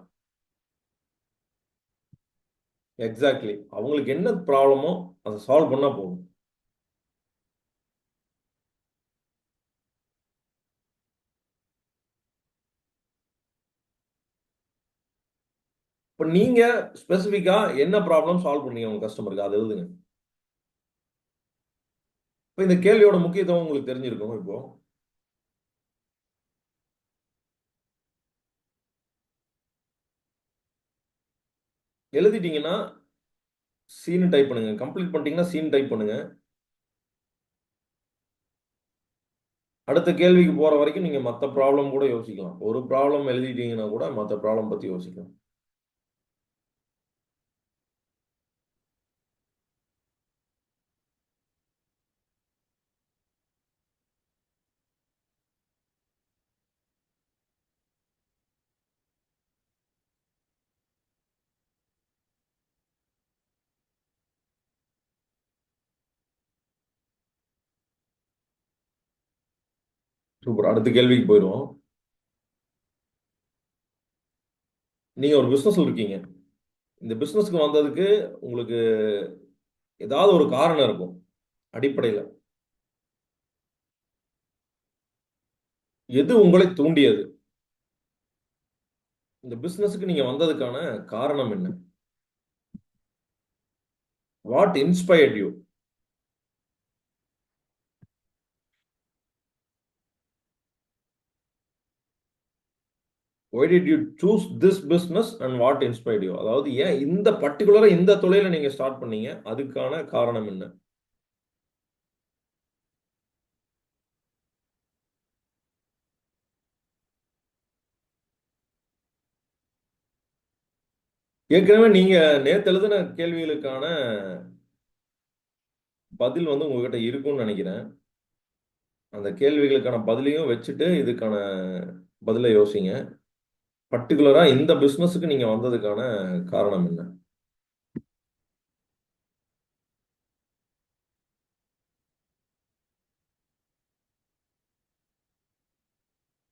எக்ஸாக்ட்லி, அவங்களுக்கு என்ன ப்ராப்ளமோ அதை சால்வ் பண்ணா போதும். இப்போ நீங்க ஸ்பெசிஃபிக்கா என்ன ப்ராப்ளம் சால்வ் பண்ணீங்க உங்க கஸ்டமருக்கு, அதை எழுதுங்க. இப்போ இந்த கேள்வியோட முக்கியத்துவம் உங்களுக்கு தெரிஞ்சிருக்கும். இப்போ எழுதிட்டீங்கன்னா சீன் டைப் பண்ணுங்க. கம்ப்ளீட் பண்ணிட்டீங்கன்னா சீன் டைப் பண்ணுங்க. அடுத்த கேள்விக்கு போற வரைக்கும் நீங்க மற்ற ப்ராப்ளம் கூட யோசிக்கலாம். ஒரு ப்ராப்ளம் எழுதிட்டீங்கன்னா கூட மற்ற ப்ராப்ளம் பத்தி யோசிக்கலாம். சூப்பர். அடுத்த கேள்விக்கு போயிடுவோம். நீங்க ஒரு பிசினஸ்ல இருக்கீங்க. இந்த பிசினஸ்க்கு வந்ததுக்கு உங்களுக்கு ஏதாவது ஒரு காரணம் இருக்கும் அடிப்படையில. எது உங்களை தூண்டியது? இந்த பிசினஸ்க்கு நீங்க வந்ததுக்கான காரணம் என்ன? What inspired you? why did you choose this business and what inspired you? அதாவது ஏன் இந்த பர்டிகுலரா இந்த தொழில நீங்க ஸ்டார்ட் பண்ணீங்க, அதுக்கான காரணம் என்ன? ஏற்கனவே நீங்க நேத்து எழுதின கேள்விகளுக்கான பதில் வந்து உங்ககிட்ட இருக்கும்னு நினைக்கிறேன். அந்த கேள்விகளுக்கான பதிலையும் வச்சுட்டு இதுக்கான பதிலை யோசிங்க. பர்டிகுலரா இந்த பிசினஸுக்கு நீங்க வந்ததுக்கான காரணம் என்ன?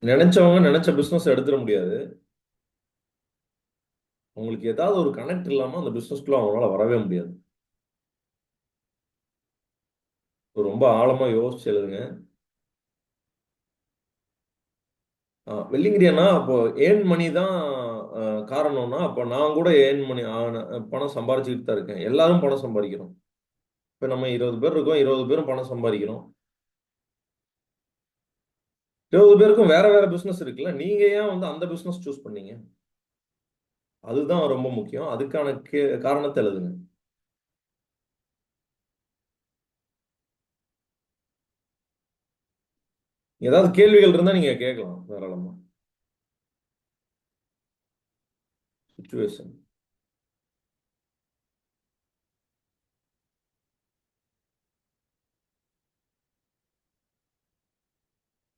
நினைச்சவங்க நினைச்ச பிசினஸ் எடுத்துட முடியாது. உங்களுக்கு ஏதாவது ஒரு கனெக்ட் இல்லாம அந்த பிசினஸ்க்குள்ள அவங்களால வரவே முடியாது. ரொம்ப ஆழமா யோசிச்சு எழுதுங்க. வெள்ளிங்கிரியானா அப்போ ஏர்ன் மணி தான் காரணம்னா, அப்போ நான் கூட ஏர்ன் மணி பணம் சம்பாரிச்சுக்கிட்டு தான் இருக்கேன். எல்லாரும் பணம் சம்பாதிக்கிறோம். இப்போ நம்ம 20 பேர் இருக்கோம், 20 பேரும் பணம் சம்பாதிக்கிறோம். 20 பேருக்கும் வேற வேற பிசினஸ் இருக்குல்ல. நீங்க ஏன் வந்து அந்த பிசினஸ் சூஸ் பண்ணீங்க? அதுதான் ரொம்ப முக்கியம். அதுக்கான காரணத்தை எழுதுங்க. ஏதாவது கேள்விகள் இருந்தா நீங்க கேட்கலாம் தாராளமா. சுச்சுவேஷன்.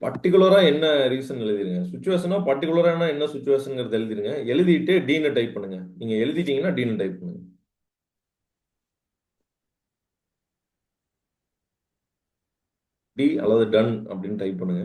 பர்டிகுலரா என்ன ரீசன் எழுதிருங்க. சுச்சுவேஷனா பர்டிகுலரான என்ன சுச்சுவேஷன்ங்கிறது எழுதிருங்க. எழுதிட்டு டீன்னு டைப் பண்ணுங்க. நீங்க எழுதிட்டீங்கன்னா டீன்னு டைப் பண்ணுங்க. டி அல்லது டன் அப்படின்னு டைப் பண்ணுங்க.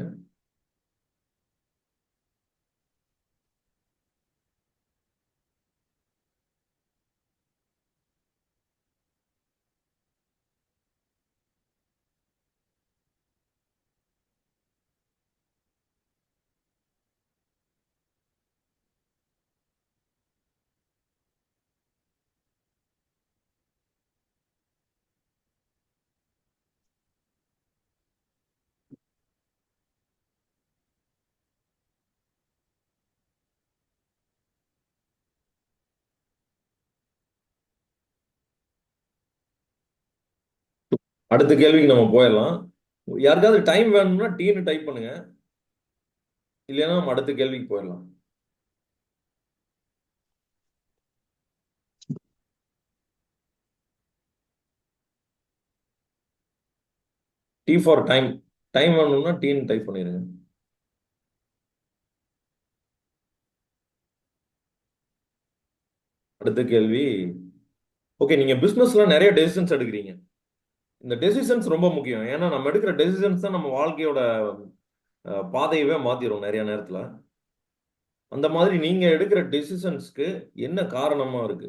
அடுத்த கேள்விக்கு நம்ம போயிடலாம். யாருக்காவது டைம் வேணும்னா டீன்னு டைப் பண்ணுங்க. இல்லைன்னா நம்ம அடுத்த கேள்விக்கு போயிடலாம். D for time. டைம் வேணும்னா டீன்னு டைப் பண்ணிடுங்க. அடுத்த கேள்வி, ஓகே, நீங்க பிசினஸ்ல நிறைய டெசிஷன்ஸ் எடுக்கிறீங்க. இந்த டெசிஷன்ஸ் ரொம்ப முக்கியம். ஏன்னா நம்ம எடுக்கிற டெசிஷன்ஸ் தான் நம்ம வாழ்க்கையோட பாதையவே மாத்திரும் நிறைய நேரத்துல. அந்த மாதிரி நீங்க எடுக்கிற டெசிஷன்ஸ்க்கு என்ன காரணமா இருக்கு?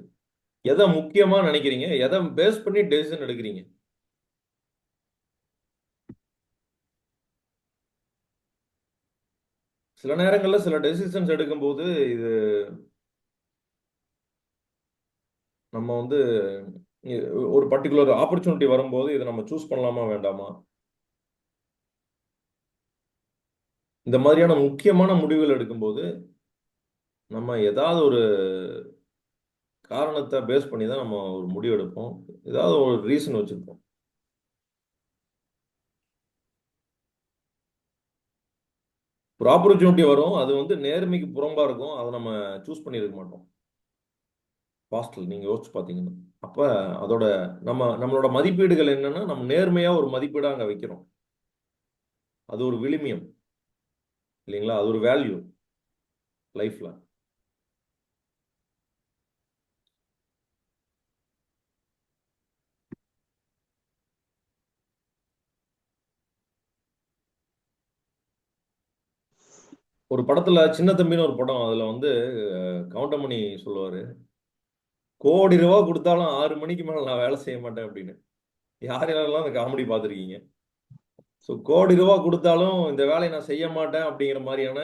எதை முக்கியமா நினைக்கிறீங்க? எதை பேஸ் பண்ணி டெசிஷன் எடுக்கிறீங்க? சில நேரங்கள்ல சில டெசிஷன்ஸ் எடுக்கும்போது இது நம்ம வந்து ஒரு பர்டிகுலர் ஆப்பர்ச்சுனிட்டி வரும்போது இதை நம்ம சூஸ் பண்ணலாமா வேண்டாமா, இந்த மாதிரியான முக்கியமான முடிவுகள் எடுக்கும்போது நம்ம ஏதாவது ஒரு காரணத்தை பேஸ் பண்ணி தான் நம்ம ஒரு முடிவு எடுப்போம். ஏதாவது ஒரு ரீசன் வச்சிருப்போம். ஒரு ஆப்பர்ச்சுனிட்டி வரும், அது வந்து நேர்மைக்கு புறம்பா இருக்கும், அதை நம்ம சூஸ் பண்ணியிருக்க மாட்டோம். பாஸ்டில் நீங்க யோசிச்சு பார்த்தீங்கன்னா, அப்ப அதோட நம்மளோட மதிப்பீடுகள் என்னன்னா, நம்ம நேர்மையா ஒரு மதிப்பீடா அங்க வைக்கிறோம். அது ஒரு விழுமியம் இல்லைங்களா? அது ஒரு வேல்யூ லைஃப்ல. ஒரு படத்துல சின்ன தம்பின்னு ஒரு படம், அதுல வந்து கவுண்டமணி சொல்லுவாரு, கோடி ரூபா கொடுத்தாலும் 6 மணிக்கு மேல நான் வேலை செய்ய மாட்டேன் அப்படின்னு. யார் யாரெல்லாம் அந்த காமெடி பார்த்துருக்கீங்க? ஸோ கோடி ரூபா கொடுத்தாலும் இந்த வேலையை நான் செய்ய மாட்டேன் அப்படிங்கிற மாதிரியான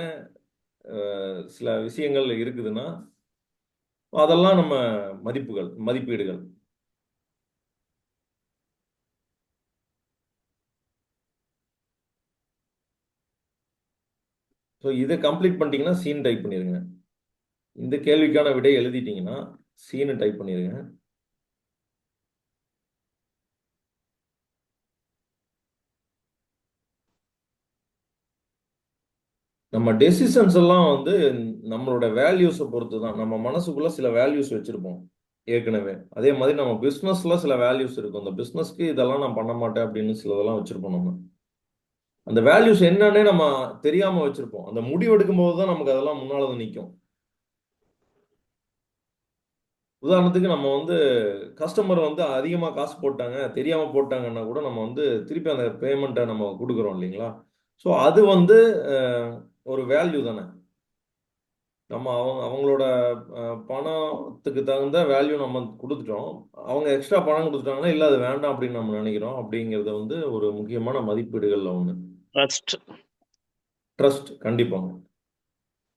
சில விஷயங்கள் இருக்குதுன்னா அதெல்லாம் நம்ம மதிப்பீடுகள். ஸோ இதை கம்ப்ளீட் பண்ணிட்டீங்கன்னா சீன் டைப் பண்ணிடுங்க. இந்த கேள்விக்கான விடை எழுதிட்டீங்கன்னா சீனு டைப் பண்ணிடுங்க. நம்ம டெசிஷன்ஸ் எல்லாம் வந்து நம்மளோட வேல்யூஸை பொறுத்து தான். நம்ம மனசுக்குள்ள சில வேல்யூஸ் வச்சிருப்போம் ஏற்கனவே. அதே மாதிரி நம்ம பிஸ்னஸ்ல சில வேல்யூஸ் இருக்கும். அந்த பிஸ்னஸ்க்கு இதெல்லாம் நான் பண்ண மாட்டேன் அப்படின்னு சிலதெல்லாம் வச்சிருப்போம். நம்ம அந்த வேல்யூஸ் என்னன்னே நம்ம தெரியாம வச்சிருப்போம். அந்த முடிவு எடுக்கும் போது தான் நமக்கு அதெல்லாம் முன்னால வந்து நிற்கும். உதாரணத்துக்கு நம்ம வந்து கஸ்டமர் வந்து அதிகமாக காசு போட்டாங்க, தெரியாம போட்டாங்கன்னா கூட நம்ம வந்து திருப்பி அந்த பேமெண்ட்டை நம்ம கொடுக்குறோம் இல்லைங்களா? ஸோ அது வந்து ஒரு வேல்யூ தானே. நம்ம அவங்களோட பணத்துக்கு தகுந்த வேல்யூ நம்ம கொடுத்துட்டோம். அவங்க எக்ஸ்ட்ரா பணம் கொடுத்துட்டாங்கன்னா, இல்லை அது வேண்டாம் அப்படின்னு நம்ம நினைக்கிறோம். அப்படிங்கிறது வந்து ஒரு முக்கியமான மதிப்பீடுகள்ல ஒன்று. ட்ரஸ்ட். ட்ரஸ்ட், கண்டிப்பாங்க.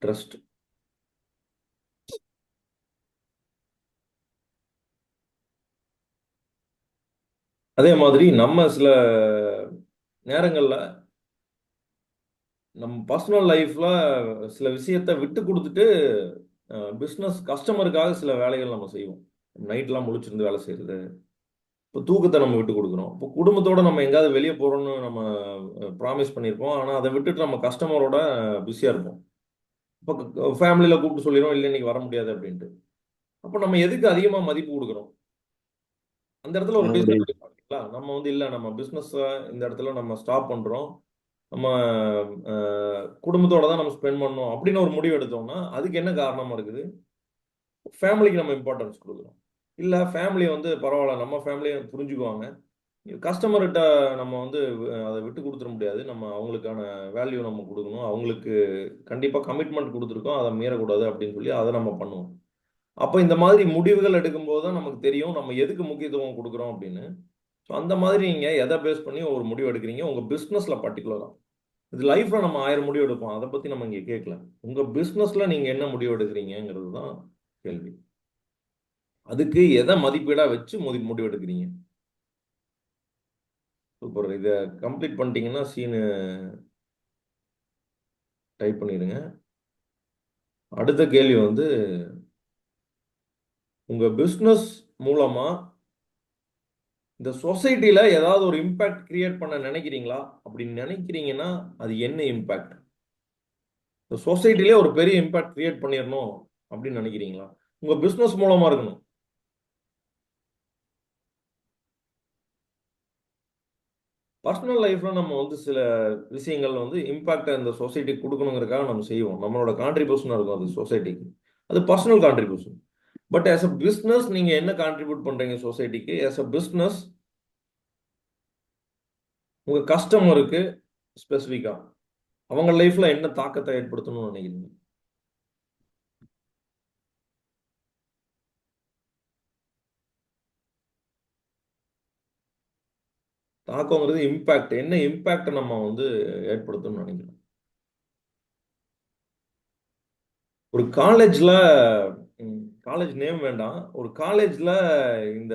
ட்ரஸ்ட். அதே மாதிரி நம்ம சில நேரங்கள்ல நம்ம பர்சனல் லைஃப்ல சில விஷயத்த விட்டு கொடுத்துட்டு பிஸ்னஸ் கஸ்டமருக்காக சில வேலைகள் நம்ம செய்வோம். நைட்லாம் முழிச்சிருந்து வேலை செய்யறது, இப்போ தூக்கத்தை நம்ம விட்டு கொடுக்குறோம். இப்போ குடும்பத்தோட நம்ம எங்கேயாவது வெளியே போறோம்னு நம்ம ப்ராமிஸ் பண்ணியிருப்போம். ஆனால் அதை விட்டுட்டு நம்ம கஸ்டமரோட பிஸியாக இருப்போம். இப்போ ஃபேமிலியில் கூப்பிட்டு சொல்லிடுவோம், இல்லை இன்னைக்கு வர முடியாது அப்படின்ட்டு. அப்போ நம்ம எதுக்கு அதிகமாக மதிப்பு கொடுக்குறோம்? அந்த இடத்துல ஒரு நம்மளுடைய டிசிஷன் எடுப்பாங்களா? நம்ம வந்து இல்லை, நம்ம பிஸ்னஸ் இந்த இடத்துல நம்ம ஸ்டாப் பண்ணுறோம், நம்ம குடும்பத்தோட தான் நம்ம ஸ்பெண்ட் பண்ணோம் அப்படின்னு ஒரு முடிவு எடுத்தோம்னா அதுக்கு என்ன காரணமா இருக்குது? ஃபேமிலிக்கு நம்ம இம்பார்ட்டன்ஸ் கொடுக்குறோம். இல்லை ஃபேமிலி வந்து பரவாயில்ல, நம்ம ஃபேமிலியை புரிஞ்சுக்குவாங்க, கஸ்டமர்கிட்ட நம்ம வந்து அதை விட்டு கொடுத்துட முடியாது, நம்ம அவங்களுக்கான வேல்யூ நம்ம கொடுக்கணும், அவங்களுக்கு கண்டிப்பாக கமிட்மெண்ட் கொடுத்துருக்கோம், அதை மீறக்கூடாது அப்படின்னு சொல்லி அதை நம்ம பண்ணுவோம். அப்போ இந்த மாதிரி முடிவுகள் எடுக்கும்போது தான் நமக்கு தெரியும் நம்ம எதுக்கு முக்கியத்துவம் கொடுக்குறோம் அப்படின்னு. ஸோ அந்த மாதிரி நீங்கள் எதை பேஸ் பண்ணி ஒரு முடிவு எடுக்கிறீங்க உங்கள் பிஸ்னஸில் பர்டிகுலராக? இது லைஃப்ல நம்ம 1000 முடிவு எடுப்போம், அதை பத்தி நம்ம இங்க கேட்கல. உங்க பிசினஸ்ல நீங்க என்ன முடிவு எடுக்கிறீங்கிறது தான் கேள்வி. அதுக்கு எதை மதிப்பீடா வச்சு முடிவு எடுக்கிறீங்க? சூப்பர். இதை கம்ப்ளீட் பண்ணிட்டீங்கன்னா சீனு டைப் பண்ணிடுங்க. அடுத்த கேள்வி வந்து, உங்க பிசினஸ் மூலமா இந்த சொசைட்டில ஏதாவது ஒரு இம்பாக்ட் கிரியேட் பண்ண நினைக்கிறீங்களா? அப்படி நினைக்கிறீங்கன்னா அது என்ன இம்பாக்ட்? இந்த சொசைட்டிலே ஒரு பெரிய இம்பாக்ட் கிரியேட் பண்ணிடணும் அப்படின்னு நினைக்கிறீங்களா? உங்க பிசினஸ் மூலமா இருக்கணும். பர்சனல் லைஃப்ல நம்ம வந்து சில விஷயங்கள் வந்து இம்பாக்டை இந்த சொசைட்டிக்கு கொடுக்கணுங்கிறதுக்காக நம்ம செய்வோம். நம்மளோட கான்ட்ரிபியூஷனாக இருக்கும் அது சொசைட்டிக்கு. அது personal contribution. But as a business நீங்க என்ன கான்ட்ரிபியூட் பண்றீங்க சொசைட்டிக்கு? ஆஸ் அ பிஸ்னஸ் உங்க கஸ்டமருக்கு ஸ்பெசிஃபிக்கா அவங்க லைஃப்ல என்ன தாக்கத்தை ஏற்படுத்தணும்னு நினைக்கிறீங்க? தாக்கங்கிறது இம்பாக்ட். என்ன இம்பாக்ட் நம்ம வந்து ஏற்படுத்தணும்னு நினைக்கிறோம்? ஒரு காலேஜ்ல காலேஜ் நேம் வேண்டாம். ஒரு காலேஜ்ல இந்த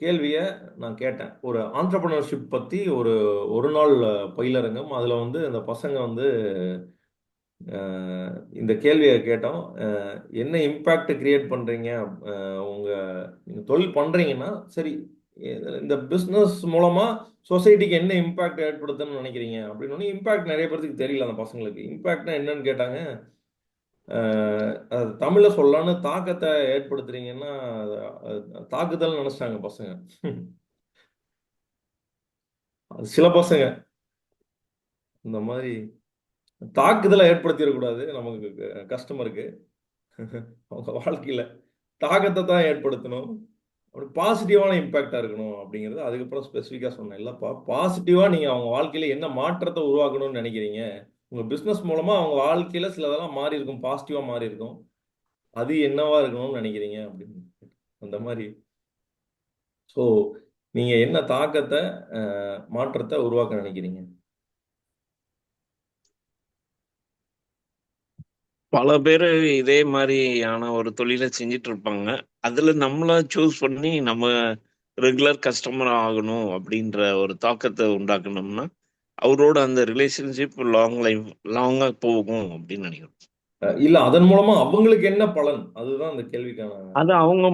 கேள்வியை நான் கேட்டேன். ஒரு ஆண்டர்பிரினர்ஷிப் பத்தி ஒரு ஒரு நாள் பயிலரங்கம். அதுல வந்து அந்த பசங்க வந்து இந்த கேள்வியை கேட்டோம். என்ன இம்பாக்ட் கிரியேட் பண்றீங்க? உங்க நீங்க தொழில் பண்றீங்கன்னா சரி, இந்த பிஸ்னஸ் மூலமா சொசைட்டிக்கு என்ன இம்பாக்ட் ஏற்படுத்துன்னு நினைக்கிறீங்க அப்படின்னு. இம்பாக்ட் நிறைய பேருக்கு தெரியல. அந்த பசங்களுக்கு இம்பாக்ட்னா என்னன்னு கேட்டாங்க. அது தமிழ்ல சொல்லலான்னு தாக்கத்தை ஏற்படுத்துறீங்கன்னா தாக்குதல் நினைச்சிட்டாங்க பசங்க. சில பசங்க இந்த மாதிரி தாக்குதலை ஏற்படுத்திடக்கூடாது நமக்கு கஸ்டமருக்கு. அவங்க வாழ்க்கையில தாக்கத்தை தான் ஏற்படுத்தணும். அப்படி பாசிட்டிவான இம்பாக்டா இருக்கணும் அப்படிங்கிறது அதுக்கப்புறம் ஸ்பெசிஃபிக்கா சொன்னேன். இல்லப்பா, பாசிட்டிவா நீங்க அவங்க வாழ்க்கையில என்ன மாற்றத்தை உருவாக்கணும்னு நினைக்கிறீங்க? உங்க பிசினஸ் மூலமா அவங்க வாழ்க்கையில சிலதெல்லாம் மாறி இருக்கும், பாசிட்டிவா மாறி இருக்கும். அது என்னவா இருக்கணும்னு நினைக்கிறீங்க அப்படின்னு. அந்த மாதிரி. ஸோ நீங்க என்ன தாக்கத்தை மாற்றத்தை உருவாக்க நினைக்கிறீங்க? பல பேர் இதே மாதிரியான ஒரு தொழிலை செஞ்சுட்டு இருப்பாங்க. அதுல நம்மள சூஸ் பண்ணி நம்ம ரெகுலர் கஸ்டமர் ஆகணும் அப்படின்ற ஒரு தாக்கத்தை உண்டாக்கணும்னா அவரோட அந்த ரிலேஷன்ஷிப் லாங்கா போகும் அப்படின்னு நினைக்கிறோம். இல்ல அதன் மூலமா அவங்களுக்கு என்ன பலன்? அதுதான் அந்த கேள்விக்கான. அது அவங்க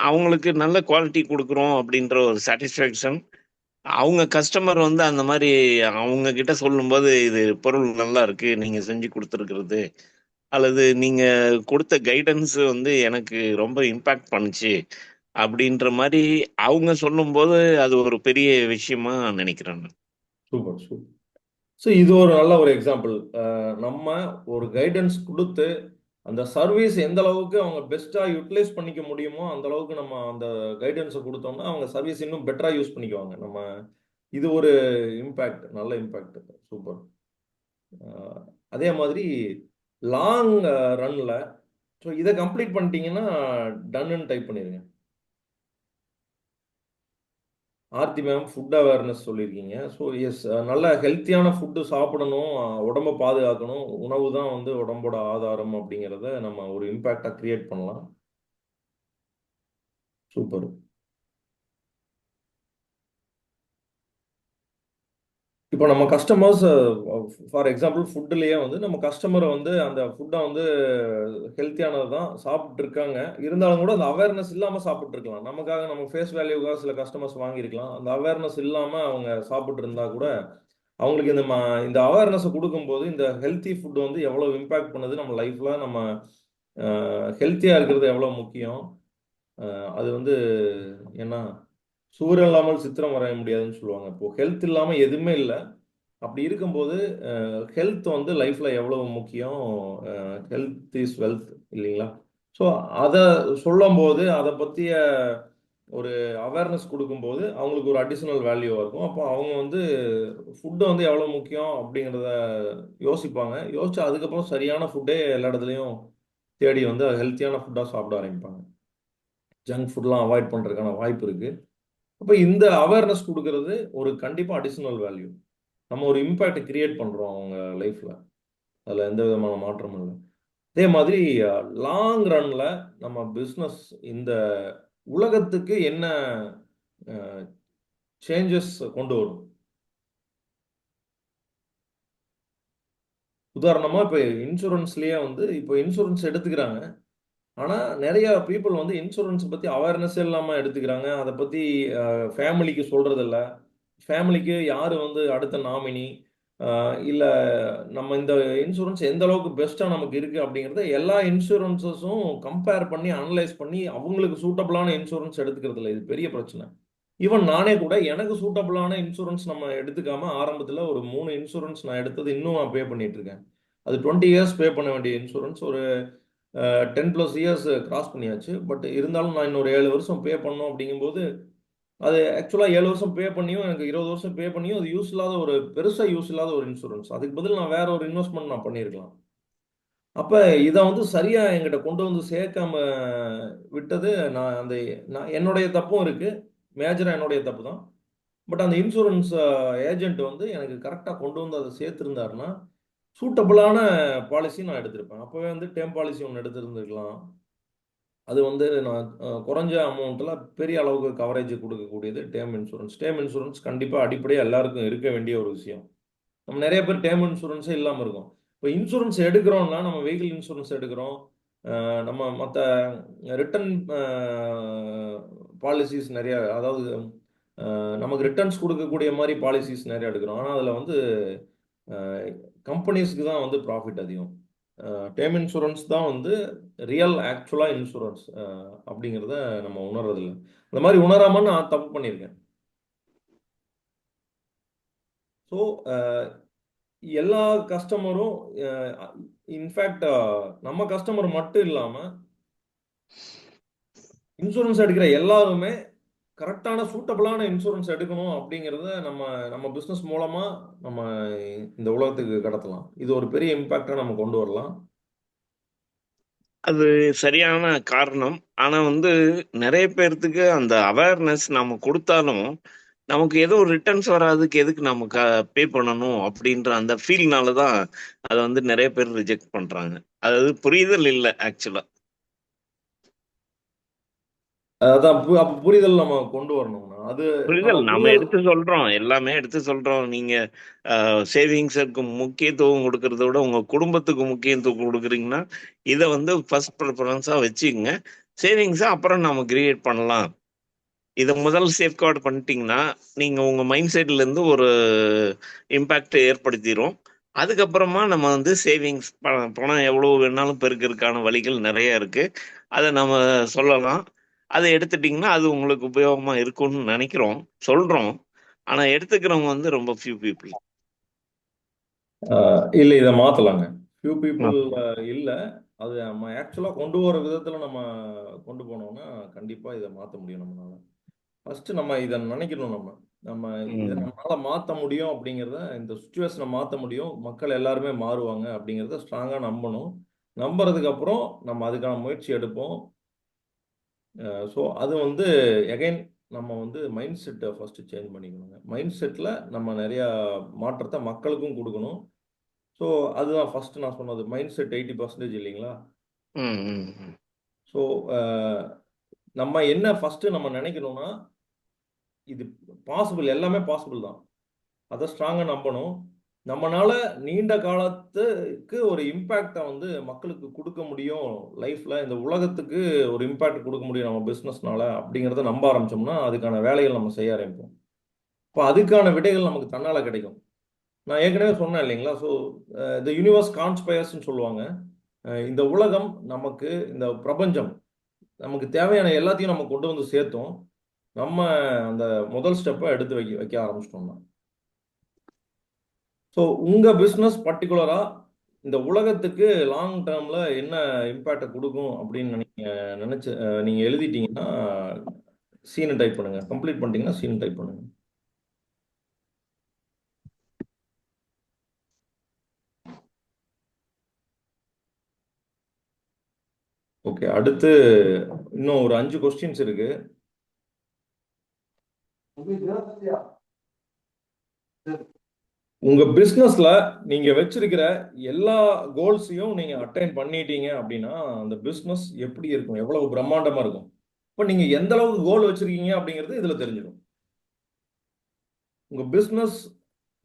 அவங்களுக்கு நல்ல குவாலிட்டி கொடுக்குறோம் அப்படின்ற ஒரு சாட்டிஸ்ஃபேக்ஷன். அவங்க கஸ்டமர் வந்து அந்த மாதிரி அவங்க கிட்ட சொல்லும்போது இது பொருள் நல்லா இருக்கு நீங்க செஞ்சு கொடுத்துருக்கிறது, அல்லது நீங்க கொடுத்த கைடன்ஸ் வந்து எனக்கு ரொம்ப இம்பாக்ட் பண்ணுச்சு அப்படின்ற மாதிரி அவங்க சொல்லும்போது அது ஒரு பெரிய விஷயமா நினைக்கிறேன் நான். Super, super. ஸோ இது ஒரு நல்ல ஒரு எக்ஸாம்பிள். நம்ம ஒரு கைடன்ஸ் கொடுத்து அந்த சர்வீஸ் எந்த அளவுக்கு அவங்க பெஸ்ட்டாக யூட்டிலைஸ் பண்ணிக்க முடியுமோ அந்த அளவுக்கு நம்ம அந்த கைடன்ஸை கொடுத்தோம்னா அவங்க சர்வீஸ் இன்னும் பெட்டராக யூஸ் பண்ணிக்குவாங்க. நம்ம இது ஒரு இம்பேக்ட், நல்ல இம்பேக்ட். சூப்பர். அதே மாதிரி லாங் ரன்ல ஸோ இதை கம்ப்ளீட் பண்ணிட்டீங்கன்னா டன்னு டைப் பண்ணிடுங்க. ஆர்த்தி மேம் ஃபுட் அவேர்னஸ் சொல்லியிருக்கீங்க. ஸோ எஸ், நல்ல ஹெல்த்தியான ஃபுட்டு சாப்பிடணும், உடம்ப பாதுகாக்கணும். உணவு தான் வந்து உடம்போட ஆதாரம் அப்படிங்கிறத நம்ம ஒரு இம்பேக்டாக கிரியேட் பண்ணலாம். சூப்பர். இப்போ நம்ம கஸ்டமர்ஸ் ஃபார் எக்ஸாம்பிள் ஃபுட்டுலேயே வந்து நம்ம கஸ்டமரை வந்து அந்த ஃபுட்டை வந்து ஹெல்த்தியானது தான் சாப்பிட்டு இருக்காங்க. இருந்தாலும் கூட அந்த அவேர்னஸ் இல்லாமல் சாப்பிட்டு இருக்கலாம். நமக்காக நம்ம ஃபேஸ் வேல்யூக்காக சில கஸ்டமர்ஸ் வாங்கியிருக்கலாம். அந்த அவேர்னஸ் இல்லாமல் அவங்க சாப்பிட்டு இருந்தா கூட அவங்களுக்கு இந்த அவேர்னஸை கொடுக்கும்போது இந்த ஹெல்த்தி ஃபுட் வந்து எவ்வளோ இம்பாக்ட் பண்ணுது நம்ம லைஃப்பில். நம்ம ஹெல்த்தியாக இருக்கிறது எவ்வளோ முக்கியம். அது வந்து ஏன்னா சூரியன் இல்லாமல் சித்திரம் வரைய முடியாதுன்னு சொல்லுவாங்க. இப்போ ஹெல்த் இல்லாமல் எதுவுமே இல்லை. அப்படி இருக்கும்போது ஹெல்த் வந்து லைஃப்பில் எவ்வளோ முக்கியம். ஹெல்த் இஸ் வெல்த் இல்லைங்களா? ஸோ அதை சொல்லும்போது அதை பற்றிய ஒரு அவேர்னஸ் கொடுக்கும்போது அவங்களுக்கு ஒரு அடிஷ்னல் வேல்யூவாக இருக்கும். அப்போ அவங்க வந்து ஃபுட்டு வந்து எவ்வளோ முக்கியம் அப்படிங்கிறத யோசிப்பாங்க. யோசிச்சு அதுக்கப்புறம் சரியான ஃபுட்டே எல்லா இடத்துலையும் தேடி வந்து ஹெல்த்தியான ஃபுட்டாக சாப்பிட ஆரம்பிப்பாங்க. ஜங்க் ஃபுட்லாம் அவாய்ட் பண்ணுறதுக்கான வாய்ப்பு இருக்குது. அப்போ இந்த அவேர்னஸ் கொடுக்கறது ஒரு கண்டிப்பாக அடிஷ்னல் வேல்யூ. நம்ம ஒரு இம்பேக்ட் கிரியேட் பண்ணுறோம் அவங்க லைஃப்பில். அதில் எந்த விதமான மாற்றமும் இல்லை. அதே மாதிரி லாங் ரன்ல நம்ம பிஸ்னஸ் இந்த உலகத்துக்கு என்ன சேஞ்சஸ் கொண்டு வரும்? உதாரணமா இப்போ இன்சூரன்ஸ்லயே வந்து இப்போ இன்சூரன்ஸ் எடுத்துக்கிறாங்க. ஆனா நிறைய பீப்புள் வந்து இன்சூரன்ஸ் பத்தி அவேர்னஸ் இல்லாம எடுத்துக்கிறாங்க. அதை பத்தி ஃபேமிலிக்கு சொல்றது இல்ல. ஃபேமிலிக்கு யாரு வந்து அடுத்த நாமினி, இல்ல நம்ம இந்த இன்சூரன்ஸ் எந்த அளவுக்கு பெஸ்டா நமக்கு இருக்கு அப்படிங்கறத எல்லா இன்சூரன்ஸஸும் கம்பேர் பண்ணி அனலைஸ் பண்ணி அவங்களுக்கு சூட்டபிளான இன்சூரன்ஸ் எடுத்துக்கிறது இல்ல. இது பெரிய பிரச்சனை. ஈவன் நானே கூட எனக்கு சூட்டபிளான இன்சூரன்ஸ் நம்ம எடுத்துக்காம ஆரம்பத்தில் ஒரு 3 இன்சூரன்ஸ் நான் எடுத்தது இன்னும் நான் பே பண்ணிட்டு இருக்கேன். அது 20 இயர்ஸ் பே பண்ண வேண்டிய இன்சூரன்ஸ் ஒரு 10+ இயர்ஸ் கிராஸ் பண்ணியாச்சு. பட் இருந்தாலும் நான் இன்னொரு 7 வருஷம் பே பண்ணோம் அப்படிங்கும்போது அது ஆக்சுவலாக 7 வருஷம் பே பண்ணியும் எனக்கு 20 வருஷம் பே பண்ணியும் அது யூஸ் இல்லாத ஒரு பெருசாக யூஸ் இல்லாத ஒரு இன்சூரன்ஸ். அதுக்கு பதில் நான் வேற ஒரு இன்வெஸ்ட்மெண்ட் நான் பண்ணியிருக்கலாம். அப்போ இதை வந்து சரியாக என்கிட்ட கொண்டு வந்து சேர்க்காம விட்டது நான் என்னுடைய தப்பும் இருக்கு, மேஜராக என்னுடைய தப்பு தான். பட் அந்த இன்சூரன்ஸ் ஏஜென்ட் வந்து எனக்கு கரெக்டாக கொண்டு வந்து அதை சேர்த்துருந்தாருன்னா சூட்டபிளான பாலிசி நான் எடுத்திருப்பேன். அப்போவே வந்து டேர்ம் பாலிசி ஒன்று எடுத்திருந்துருக்கலாம். அது வந்து நான் குறைஞ்ச அமௌண்ட்டில் பெரிய அளவுக்கு கவரேஜ் கொடுக்கக்கூடியது டேர்ம் இன்சூரன்ஸ். டேர்ம் இன்சூரன்ஸ் கண்டிப்பாக அடிப்படையாக எல்லாருக்கும் இருக்க வேண்டிய ஒரு விஷயம். நம்ம நிறைய பேர் டேர்ம் இன்சூரன்ஸே இல்லாமல் இருக்கும். இப்போ இன்சூரன்ஸ் எடுக்கிறோம்னா நம்ம வெஹிக்கிள் இன்சூரன்ஸ் எடுக்கிறோம், நம்ம மற்ற ரிட்டர்ன் பாலிசிஸ் நிறைய, அதாவது நமக்கு ரிட்டர்ன்ஸ் கொடுக்கக்கூடிய மாதிரி பாலிசிஸ் நிறைய எடுக்கிறோம். ஆனால் அதில் வந்து கம்பெனிஸ்க்கு தான் வந்து ப்ராஃபிட் அதிகம். டேர்ம் இன்சூரன்ஸ் தான் வந்து ரியல் ஆக்சுவலாக இன்சூரன்ஸ் அப்படிங்கிறத நம்ம உணர்றதில்ல. இந்த மாதிரி உணராமல் நான் தப்பு பண்ணியிருக்கேன். ஸோ எல்லா கஸ்டமரும், இன்ஃபேக்ட் நம்ம கஸ்டமர் மட்டும் இல்லாமல் இன்சூரன்ஸ் எடுக்கிற எல்லாருமே கரெக்டான சூட்டபிளான இன்சூரன்ஸ் எடுக்கணும் அப்படிங்கிறத நம்ம நம்ம பிஸ்னஸ் மூலமாக நம்ம இந்த உலகத்துக்கு கடத்தலாம். இது ஒரு பெரிய இம்பேக்டாக நம்ம கொண்டு வரலாம். அது சரியான காரணம். ஆனா வந்து நிறைய பேர்த்துக்கு அந்த அவேர்னஸ் நாம கொடுத்தாலும், நமக்கு ஏதோ ரிட்டர்ன்ஸ் வராதுக்கு எதுக்கு நம்ம பே பண்ணணும் அப்படின்ற அந்த ஃபீல்னால தான் அத வந்து நிறைய பேர் ரிஜெக்ட் பண்றாங்க. அதாவது புரிதல் இல்ல ஆக்சுவலா. அதான் அப்போ புரிதல் நம்ம கொண்டு வரணும்னா அது நம்ம புரிதல் நாம புரிதல். எடுத்து சொல்றோம். எல்லாமே எடுத்து சொல்றோம். நீங்க சேவிங்ஸுக்கு முக்கியத்துவம் குடுக்கறத விட, உங்க குடும்பத்துக்கு முக்கியத்துவம் குடுக்குறீங்கன்னா, இத வந்து ஃபர்ஸ்ட் ப்ரிஃபரன்ஸா வச்சுக்கங்க. சேவிங்ஸ அப்புறம் நாம கிரியேட் பண்ணலாம். இத முதல் சேஃப்கார்ட் பண்ணிட்டீங்கன்னா, நீங்க உங்க மைண்ட் செட்லேருந்து ஒரு இம்பாக்ட் ஏற்படுத்திரும். அதுக்கப்புறமா நம்ம வந்து சேவிங்ஸ் பணம் எவ்வளோ வேணாலும் பெருக்கறதுக்கான வழிகள் நெறைய இருக்கு. அத நம்ம சொல்லலாம். அத எடுத்துட்டீங்கன்னா, அது உங்களுக்கு உபயோகமா இருக்கும்னு நெனைக்கிறோம், சொல்றோம். ஆனா எடுத்துக்கிறவங்க வந்து ரொம்ப ஃபியூ பீப்பிள். இல்லை, இதை மாற்றலாங்க. ஃபியூ பீப்புள் ஆமா. இல்லை. அது நம்ம ஆக்சுவலாக கொண்டு போகிற விதத்தில் நம்ம கொண்டு போனோம்னா கண்டிப்பாக இதை மாற்ற முடியும் நம்மளால. ஃபஸ்ட்டு நம்ம இதை நினைக்கணும். நம்ம நம்ம இதை ம். நம்மளால மாற்ற முடியும் அப்படிங்கிறத, இந்த சுச்சுவேஷனை மாற்ற முடியும், மக்கள் எல்லாருமே மாறுவாங்க அப்படிங்கிறத ஸ்ட்ராங்காக நம்பணும். நம்புறதுக்கு அப்புறம் நம்ம அதுக்கான முயற்சி எடுப்போம். ஸோ அது வந்து எகைன் நம்ம வந்து மைண்ட் செட்டை ஃபஸ்ட்டு சேஞ்ச் பண்ணிக்கணுங்க. மைண்ட் செட்டில் நம்ம நிறையா மாற்றத்தை மக்களுக்கும் கொடுக்கணும். ஸோ அதுதான் ஃபஸ்ட்டு நான் சொன்னது. மைண்ட் செட் 80% இல்லைங்களா? ம், ம், ம். ஸோ நம்ம என்ன ஃபஸ்ட்டு நம்ம நினைக்கணும்னா, இது பாசிபிள், எல்லாமே பாசிபிள் தான். அதை ஸ்ட்ராங்காக நம்பணும். நம்மனால நீண்ட காலத்துக்கு ஒரு இம்பேக்டை வந்து மக்களுக்கு கொடுக்க முடியும் லைஃப்பில், இந்த உலகத்துக்கு ஒரு இம்பேக்ட் கொடுக்க முடியும் நம்ம பிஸ்னஸ்னால அப்படிங்கிறத நம்ப ஆரம்பிச்சோம்னா அதுக்கான வேலைகள் நம்ம செய்ய ஆரம்பிப்போம். இப்போ அதுக்கான விடைகள் நமக்கு தன்னால் கிடைக்கும். நான் ஏற்கனவே சொன்னேன் இல்லைங்களா? ஸோ த யூனிவர்ஸ் கான்ஸ்பயர்ஸ்ன்னு சொல்லுவாங்க. இந்த உலகம் நமக்கு, இந்த பிரபஞ்சம் நமக்கு தேவையான எல்லாத்தையும் நம்ம கொண்டு வந்து சேர்த்தோம். நம்ம அந்த முதல் ஸ்டெப்பை எடுத்து வைக்க வைக்க ஆரம்பிச்சிட்டோம்னா. ஸோ உங்கள் பிஸ்னஸ் பர்டிகுலராக இந்த உலகத்துக்கு லாங் டேர்மில் என்ன இம்பேக்டை கொடுக்கும் அப்படின்னு நீங்கள் எழுதிட்டீங்கன்னா சீனை டைப் பண்ணுங்கள். கம்ப்ளீட் பண்ணிட்டீங்கன்னா சீன் டைப் பண்ணுங்கள். ஓகே, அடுத்து இன்னும் ஒரு 5 கொஸ்டின்ஸ் இருக்கு. உங்க பிசினஸ்ல நீங்க வச்சிருக்கிற எல்லா கோல்ஸையும் நீங்க அட்டைன் பண்ணிட்டீங்க அப்படின்னா அந்த பிசினஸ் எப்படி இருக்கும், எவ்வளவு பிரம்மாண்டமா இருக்கும். இப்போ நீங்க எந்த அளவுக்கு கோல் வச்சிருக்கீங்க அப்படிங்கிறது இதுல தெரிஞ்சிடும். உங்க பிசினஸ்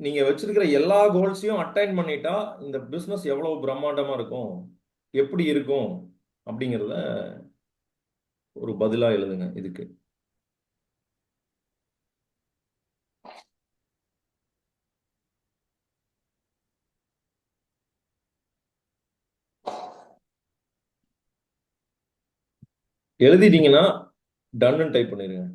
நீங்க வச்சிருக்கிற எல்லா கோல்ஸையும் அட்டைன் பண்ணிட்டா இந்த பிசினஸ் எவ்வளவு பிரம்மாண்டமா இருக்கும், எப்படி இருக்கும் அப்படிங்கிறத ஒரு பதிலா எழுதுங்க இதுக்கு. எழுதிட்டீங்கன்னா டன்னு டைப் பண்ணிருங்க.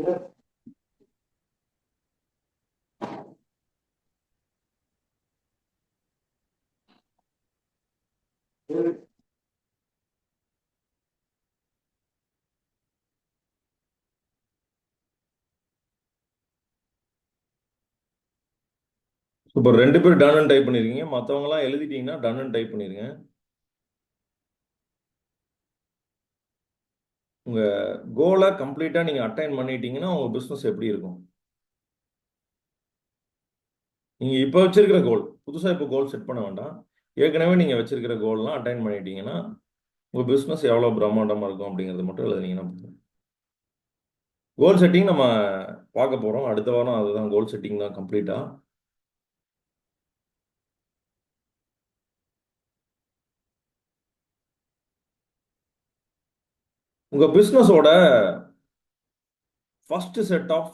இப்போ 2 பேர் டன் டைப் பண்ணிருக்கீங்க, மற்றவங்களாம் எழுதிட்டீங்கன்னா டன் டைப் பண்ணிருங்க. உங்க கோலை கம்ப்ளீட்டா நீங்க அட்டைன் பண்ணிட்டீங்கன்னா உங்க பிசினஸ் எப்படி இருக்கும்? நீங்க இப்போ வச்சிருக்கிற கோல், புதுசா இப்போ கோல் செட் பண்ண வேண்டாம். ஏற்கனவே நீங்க வச்சிருக்கிற கோல்லாம் அட்டைன் பண்ணிட்டீங்கன்னா உங்க பிசினஸ் எவ்வளவு பிரம்மாண்டமா இருக்கும் அப்படிங்கறது மட்டும் எழுதுனீங்கன்னா போதும். கோல் செட்டிங் நம்ம பார்க்க போறோம் அடுத்த வாரம். அதுதான் கோல் செட்டிங் தான் கம்ப்ளீட்டா. உங்க பிசினஸோட ஃபர்ஸ்ட் செட் ஆஃப்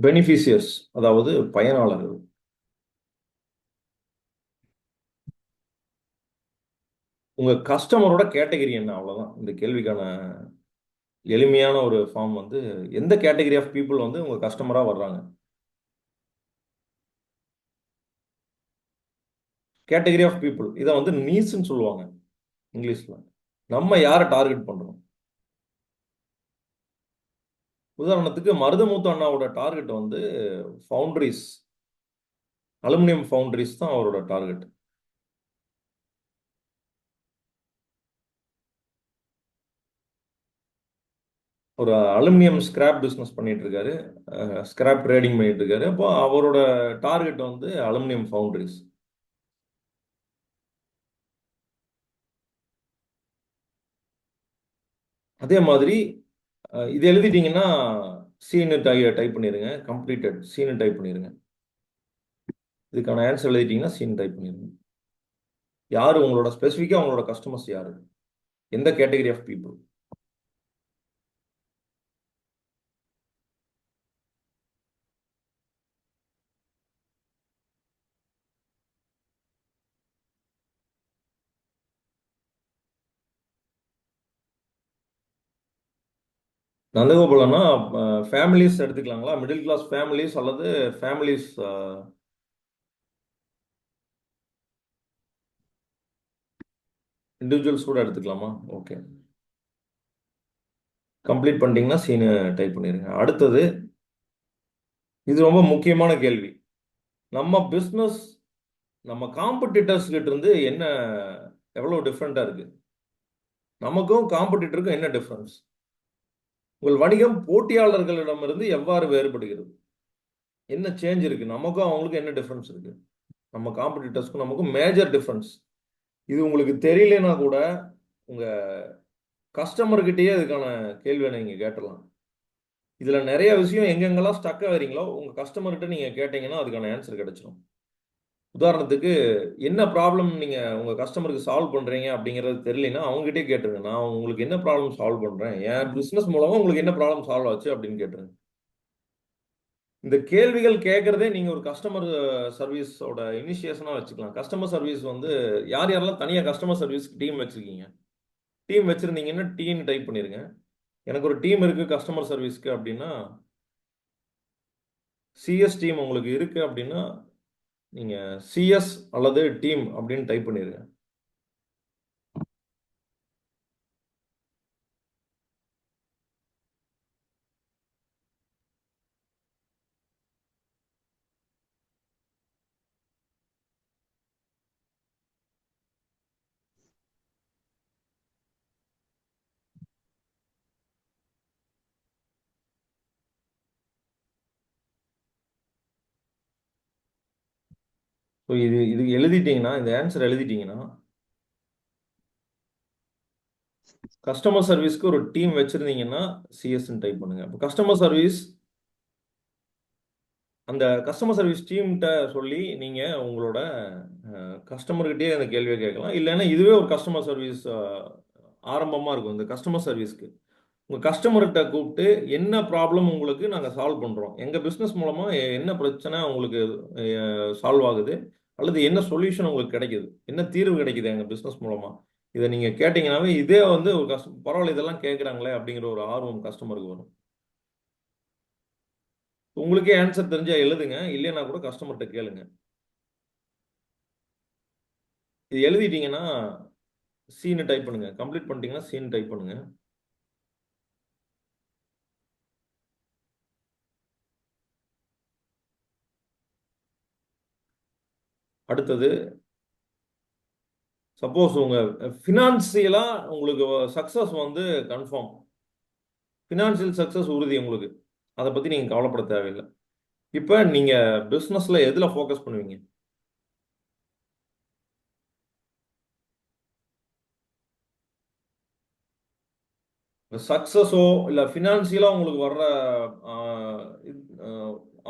பெனிஃபிஷியர்ஸ், அதாவது பயனாளர்கள், உங்க கஸ்டமரோட கேட்டகரி என்ன? அவ்வளவுதான் இந்த கேள்விக்கான எளிமையான ஒரு ஃபார்ம். வந்து எந்த கேட்டகரி ஆஃப் பீப்புள் வந்து உங்க கஸ்டமரா வர்றாங்க? கேட்டகரி ஆஃப் பீப்புள், இதை வந்து நீஸ்ன்னு சொல்லுவாங்க இங்கிலீஷ்ல. நம்ம யாரை டார்கெட் பண்றோம்? உதாரணத்துக்கு மருதமுத்து அண்ணாவோட டார்கெட் வந்து ஃபவுண்டரிஸ், அலுமினியம் ஃபவுண்டரிஸ் தான் அவரோட டார்கெட். ஒரு அலுமினியம் ஸ்கிராப் பிஸ்னஸ் பண்ணிட்டு இருக்காரு, ஸ்கிராப் ட்ரேடிங் பண்ணிட்டு இருக்காரு. அப்போ அவரோட டார்கெட் வந்து அலுமினியம் ஃபவுண்டரிஸ். அதே மாதிரி இது எழுதிட்டீங்கன்னா சீனு டைப் பண்ணிடுங்க. கம்ப்ளீட்டட் சீனு டைப் பண்ணிடுங்க. இதுக்கான ஆன்சர் எழுதிட்டீங்கன்னா சீன் டைப் பண்ணிடுங்க. யாரு உங்களோட ஸ்பெசிஃபிக்கா உங்களோட கஸ்டமர்ஸ் யாரு? எந்த கேட்டகரி ஆஃப் பீப்புள்? நந்தகோபாலன்னா ஃபேமிலிஸ் எடுத்துக்கலாங்களா? மிடில் கிளாஸ் ஃபேமிலிஸ் அல்லது ஃபேமிலிஸ் இண்டிவிஜுவல்ஸ் கூட எடுத்துக்கலாமா? ஓகே, கம்ப்ளீட் பண்ணிட்டீங்கன்னா சீனு டைப் பண்ணிடுங்க. அடுத்தது, இது ரொம்ப முக்கியமான கேள்வி. நம்ம பிஸ்னஸ் நம்ம காம்படிட்டர்ஸ் கிட்ட இருந்து என்ன, எவ்வளவு டிஃப்ரெண்டா இருக்கு? நமக்கும் காம்படிட்டருக்கும் என்ன டிஃபரன்ஸ்? உங்கள் வணிகம் போட்டியாளர்களிடமிருந்து எவ்வாறு வேறுபடுகிறது? என்ன சேஞ்ச் இருக்கு? நமக்கும் அவங்களுக்கும் என்ன டிஃபரன்ஸ் இருக்கு? நம்ம காம்படிட்டர்ஸ்க்கும் நமக்கும் மேஜர் டிஃபரன்ஸ். இது உங்களுக்கு தெரியலனா கூட உங்க கஸ்டமர்கிட்டயே இதுக்கான கேள்வியை நீங்க கேட்டலாம். இதுல நிறைய விஷயம் எங்கெங்கெல்லாம் ஸ்டக் ஆகிறீங்களோ உங்க கஸ்டமர்கிட்ட நீங்க கேட்டீங்கன்னா அதுக்கான ஆன்சர் கிடைச்சிடும். உதாரணத்துக்கு, என்ன ப்ராப்ளம் நீங்க உங்க கஸ்டமருக்கு சால்வ் பண்றீங்க அப்படிங்கிறது தெரியலனா அவங்ககிட்டயே கேட்டுருங்க. நான் உங்களுக்கு என்ன ப்ராப்ளம் சால்வ் பண்றேன், என் பிசினஸ் மூலமா உங்களுக்கு என்ன ப்ராப்ளம் சால்வ் ஆச்சு அப்படின்னு கேட்டுருங்க. இந்த கேள்விகள் கேட்கறதே நீங்க ஒரு கஸ்டமர் சர்வீஸோட இனிஷியேஷனா வச்சுக்கலாம். கஸ்டமர் சர்வீஸ் வந்து யார் யாரெல்லாம் தனியா கஸ்டமர் சர்வீஸ் டீம் வச்சிருக்கீங்க? டீம் வச்சிருந்தீங்கன்னா டீம் டைப் பண்ணிருங்க. எனக்கு ஒரு டீம் இருக்கு கஸ்டமர் சர்வீஸ்க்கு அப்படின்னா, சிஎஸ் டீம் உங்களுக்கு இருக்கு அப்படின்னா நீங்க சிஎஸ் அல்லது டீம் அப்படின்னு டைப் பண்ணிருங்க. ஸோ இது இது எழுதிட்டீங்கன்னா, இந்த ஆன்சர் எழுதிட்டீங்கன்னா, கஸ்டமர் சர்வீஸ்க்கு ஒரு டீம் வச்சிருந்தீங்கன்னா சிஎஸ்ன்னு டைப் பண்ணுங்க. இப்போ கஸ்டமர் சர்வீஸ், அந்த கஸ்டமர் சர்வீஸ் டீம்கிட்ட சொல்லி நீங்க உங்களோட கஸ்டமர்கிட்டயே அந்த கேள்வியை கேட்கலாம். இல்லைன்னா இதுவே ஒரு கஸ்டமர் சர்வீஸ் ஆரம்பமா இருக்கும். இந்த கஸ்டமர் சர்வீஸ்க்கு உங்க கஸ்டமர்கிட்ட கூப்பிட்டு என்ன ப்ராப்ளம் உங்களுக்கு நாங்க சால்வ் பண்றோம், எங்க பிசினஸ் மூலமா என்ன பிரச்சனை உங்களுக்கு சால்வ் ஆகுது, அல்லது என்ன சொல்யூஷன் உங்களுக்கு கிடைக்குது, என்ன தீர்வு கிடைக்குது எங்க பிசினஸ் மூலமா, இதை நீங்க கேட்டீங்கன்னாவே இதே வந்து ஒரு பரவாயில்ல இதெல்லாம் கேட்குறாங்களே அப்படிங்கிற ஒரு ஆர்வம் கஸ்டமருக்கு வரும். உங்களுக்கே ஆன்சர் தெரிஞ்சா எழுதுங்க, இல்லைன்னா கூட கஸ்டமர்கிட்ட கேளுங்க. இது எழுதிட்டீங்கன்னா சீனு டைப் பண்ணுங்க. கம்ப்ளீட் பண்ணிட்டீங்கன்னா சீன் டைப் பண்ணுங்க. அடுத்தது, சப்போஸ் உங்க ஃபினான்சியலா உங்களுக்கு சக்சஸ் வந்து கன்ஃபார்ம், ஃபினான்சியல் சக்சஸ் உறுதி உங்களுக்கு, அதை பத்தி நீங்க கவலைப்பட தேவையில்லை. இப்ப நீங்க பிசினஸ்ல எதுல ஃபோக்கஸ் பண்ணுவீங்க? சக்சஸோ இல்ல ஃபினான்சியலா உங்களுக்கு வர்ற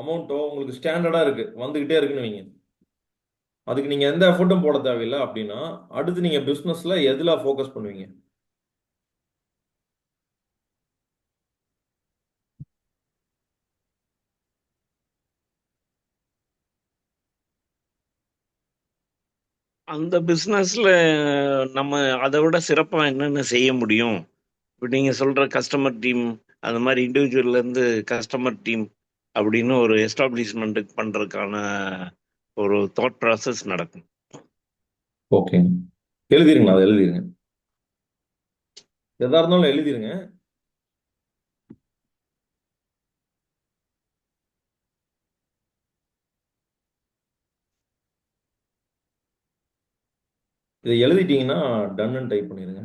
அமௌண்ட்டோ உங்களுக்கு ஸ்டாண்டர்டா இருக்கு, வந்துகிட்டே இருக்குன்னு வைங்க. அதுக்கு நீங்க எந்த எஃபர்ட்டும் போட தேவையில்லை அப்படின்னா, அடுத்து நீங்க பிசினஸ்ல எதுல ஃபோக்கஸ் பண்ணுவீங்க? அந்த பிசினஸ்ல நம்ம அதை விட சிறப்பா என்னென்ன செய்ய முடியும்? இப்போ நீங்க சொல்ற கஸ்டமர் டீம், அந்த மாதிரி இண்டிவிஜுவல்ல இருந்து கஸ்டமர் டீம் அப்படின்னு ஒரு எஸ்டாப்ளிஷ்மெண்ட் பண்றதுக்கான ஒரு தாட் ப்ராசஸ் நடக்கும். ஓகே, எழுதிருங்க, அதை எழுதிருங்க. எதா இருந்தாலும் எழுதிருங்க. இதை எழுதிட்டீங்கன்னா டன்னு டைப் பண்ணிருங்க.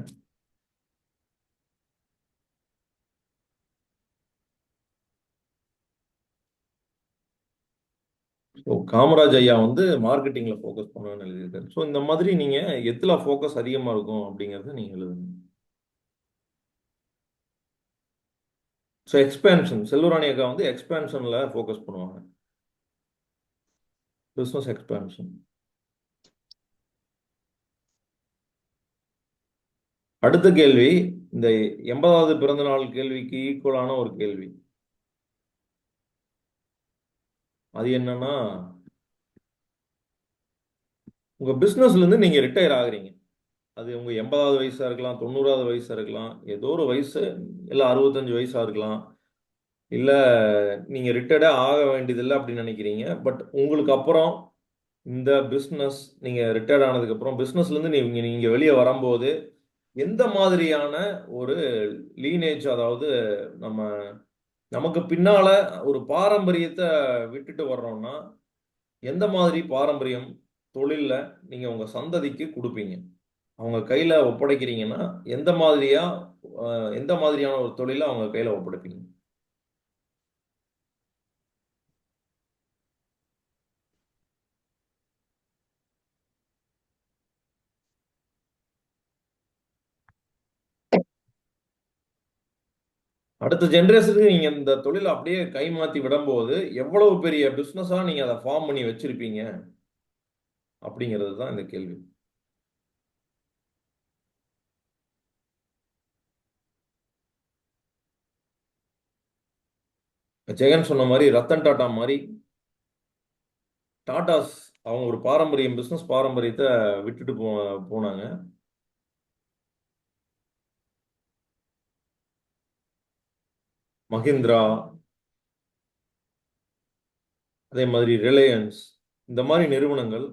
ஸோ காமராஜ் ஐயா வந்து மார்க்கெட்டிங்ல ஃபோக்கஸ் பண்ணுவேன்னு எழுதியிருக்காரு. ஸோ இந்த மாதிரி நீங்க எதுல ஃபோக்கஸ் அதிகமா இருக்கும் அப்படிங்கறத நீங்க எழுதுங்க. ஸோ எக்ஸ்பேன்ஷன், செல்வராணி அக்கா வந்து எக்ஸ்பேன்ஷன்ல ஃபோக்கஸ் பண்ணுவாங்க, பிசினஸ் எக்ஸ்பேன்ஷன். அடுத்த கேள்வி, இந்த 80வது பிறந்த நாள் கேள்விக்கு ஈக்குவலான ஒரு கேள்வி. அது என்னன்னா, உங்க பிசினஸ்ல இருந்து நீங்க ரிட்டையர் ஆகுறீங்க. அது உங்க 80வது வயசா இருக்கலாம், 90வது வயசா இருக்கலாம், ஏதோ ஒரு வயசு, இல்ல 65 வயசா இருக்கலாம், இல்ல நீங்க ரிட்டையர்டே ஆக வேண்டியதில்லை அப்படின்னு நினைக்கிறீங்க. பட் உங்களுக்கு அப்புறம் இந்த பிசினஸ், நீங்க ரிட்டையர்ட் ஆனதுக்கு அப்புறம் பிசினஸ்ல இருந்து நீங்க நீங்க வெளியே வரும்போது எந்த மாதிரியான ஒரு லீனேஜ், அதாவது நம்ம நமக்கு பின்னால ஒரு பாரம்பரியத்தை விட்டுட்டு வர்றோம்னா எந்த மாதிரி பாரம்பரியம் தொழில்ல நீங்க உங்க சந்ததிக்கு கொடுப்பீங்க? அவங்க கையில ஒப்படைக்கிறீங்கன்னா எந்த மாதிரியா, எந்த மாதிரியான ஒரு தொழிலை அவங்க கையில ஒப்படைப்பீங்க? அடுத்த ஜெனரேஷனுக்கு நீங்க இந்த தொழிலை அப்படியே கை மாத்தி விடும்போது எவ்வளவு பெரிய பிசினஸா நீங்க அதை ஃபார்ம் பண்ணி வச்சிருப்பீங்க அப்படிங்கிறது தான் இந்த கேள்வி. ஜெகன் சொன்ன மாதிரி, ரத்தன் டாடா மாதிரி, டாடாஸ் அவங்க ஒரு பாரம்பரியம், பிசினஸ் பாரம்பரியத்தை விட்டுட்டு போனாங்க. மஹிந்திரா, அதே மாதிரி ரிலையன்ஸ், இந்த மாதிரி நிறுவனங்கள்,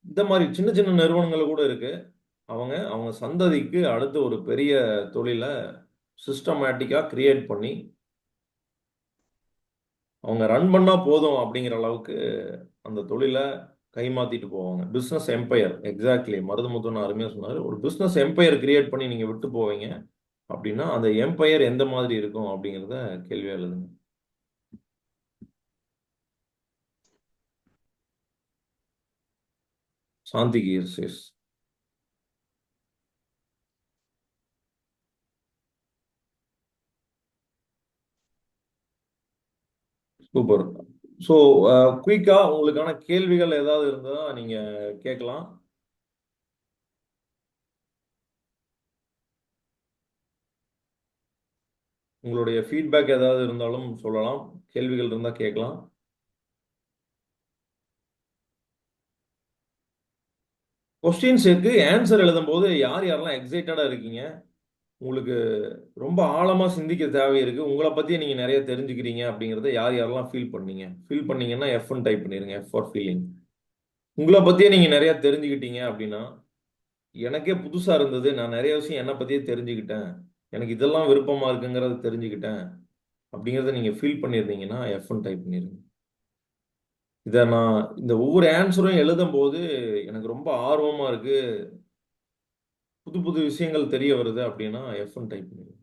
இந்த மாதிரி சின்ன சின்ன நிறுவனங்கள் கூட இருக்கு. அவங்க அவங்க சந்ததிக்கு அடுத்து ஒரு பெரிய தொழிலை சிஸ்டமேட்டிக்கா கிரியேட் பண்ணி அவங்க ரன் பண்ணா போதும் அப்படிங்கிற அளவுக்கு அந்த தொழிலை கைமாத்திட்டு போவாங்க. பிசினஸ் எம்பையர், எக்ஸாக்ட்லி மருதமுத்துன்னு அருமையா சொன்னாரு. ஒரு பிசினஸ் எம்பையர் கிரியேட் பண்ணி நீங்க விட்டு போவீங்க அப்படின்னா அந்த எம்பையர் எந்த மாதிரி இருக்கும் அப்படிங்கிறத கேள்வியா எழுதுங்க. சாந்தி கீர்சேஸ். சூப்பர். ஸோ குயிக்கா உங்களுக்கான கேள்விகள் ஏதாவது இருந்தா நீங்க கேட்கலாம். உங்களுடைய ஃபீட்பேக் ஏதாவது இருந்தாலும் சொல்லலாம், கேள்விகள் இருந்தா கேட்கலாம். கொஸ்டின்ஸுக்கு ஆன்சர் எழுதும்போது யார் யாரெல்லாம் எக்ஸைட்டடாக இருக்கீங்க, உங்களுக்கு ரொம்ப ஆழமாக சிந்திக்க தேவை இருக்குது, உங்களை பற்றி நீங்கள் நிறைய தெரிஞ்சுக்கிறீங்க அப்படிங்கிறத யார் யாரெல்லாம் ஃபீல் பண்ணீங்க. ஃபீல் பண்ணீங்கன்னா எஃப்னு டைப் பண்ணிடுங்க, எஃப் ஃபார் ஃபீலிங். உங்களை பற்றியே நீங்கள் நிறையா தெரிஞ்சுக்கிட்டீங்க அப்படின்னா, எனக்கே புதுசாக இருந்தது, நான் நிறைய விஷயம் என்னை பற்றியே தெரிஞ்சுக்கிட்டேன், எனக்கு இதெல்லாம் விருப்பமாக இருக்குங்கிறத தெரிஞ்சுக்கிட்டேன் அப்படிங்கிறத நீங்கள் ஃபீல் பண்ணியிருந்தீங்கன்னா எஃப்னு டைப் பண்ணிடுங்க. இதை நான் இந்த ஒவ்வொரு ஆன்சரும் எழுதும்போது எனக்கு ரொம்ப ஆர்வமாக இருக்குது, புது புது விஷயங்கள் தெரிய வருது அப்படின்னா எஃப்னு டைப் பண்ணிடுங்க.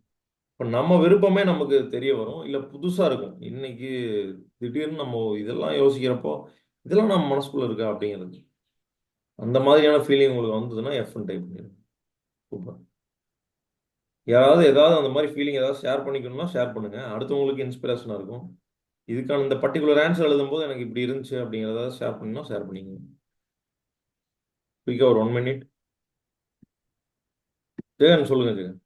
இப்போ நம்ம விருப்பமே நமக்கு தெரிய வரும், இல்லை புதுசாக இருக்கும். இன்னைக்கு திடீர்னு நம்ம இதெல்லாம் யோசிக்கிறப்போ இதெல்லாம் நம்ம மனசுக்குள்ள இருக்கா அப்படிங்கிறது, அந்த மாதிரியான ஃபீலிங் உங்களுக்கு வந்ததுன்னா எஃப்னு டைப் பண்ணிடுங்க. சூப்பர். யாராவது ஏதாவது அந்த மாதிரி ஃபீலிங் ஏதாவது ஷேர் பண்ணிக்கணும்னா ஷேர் பண்ணுங்க, அடுத்தவங்களுக்கு இன்ஸ்பிரேஷனாக இருக்கும். இதுக்கான இந்த பர்டிகுலர் ஆன்சர் எழுதும்போது எனக்கு இப்படி இருந்துச்சு அப்படிங்கிறத ஷேர் பண்ணணும், ஷேர் பண்ணிக்கங்க. குயிக்காக ஒரு 1 மினிட். ஜெகன் சொல்லுங்க ஜெகன்.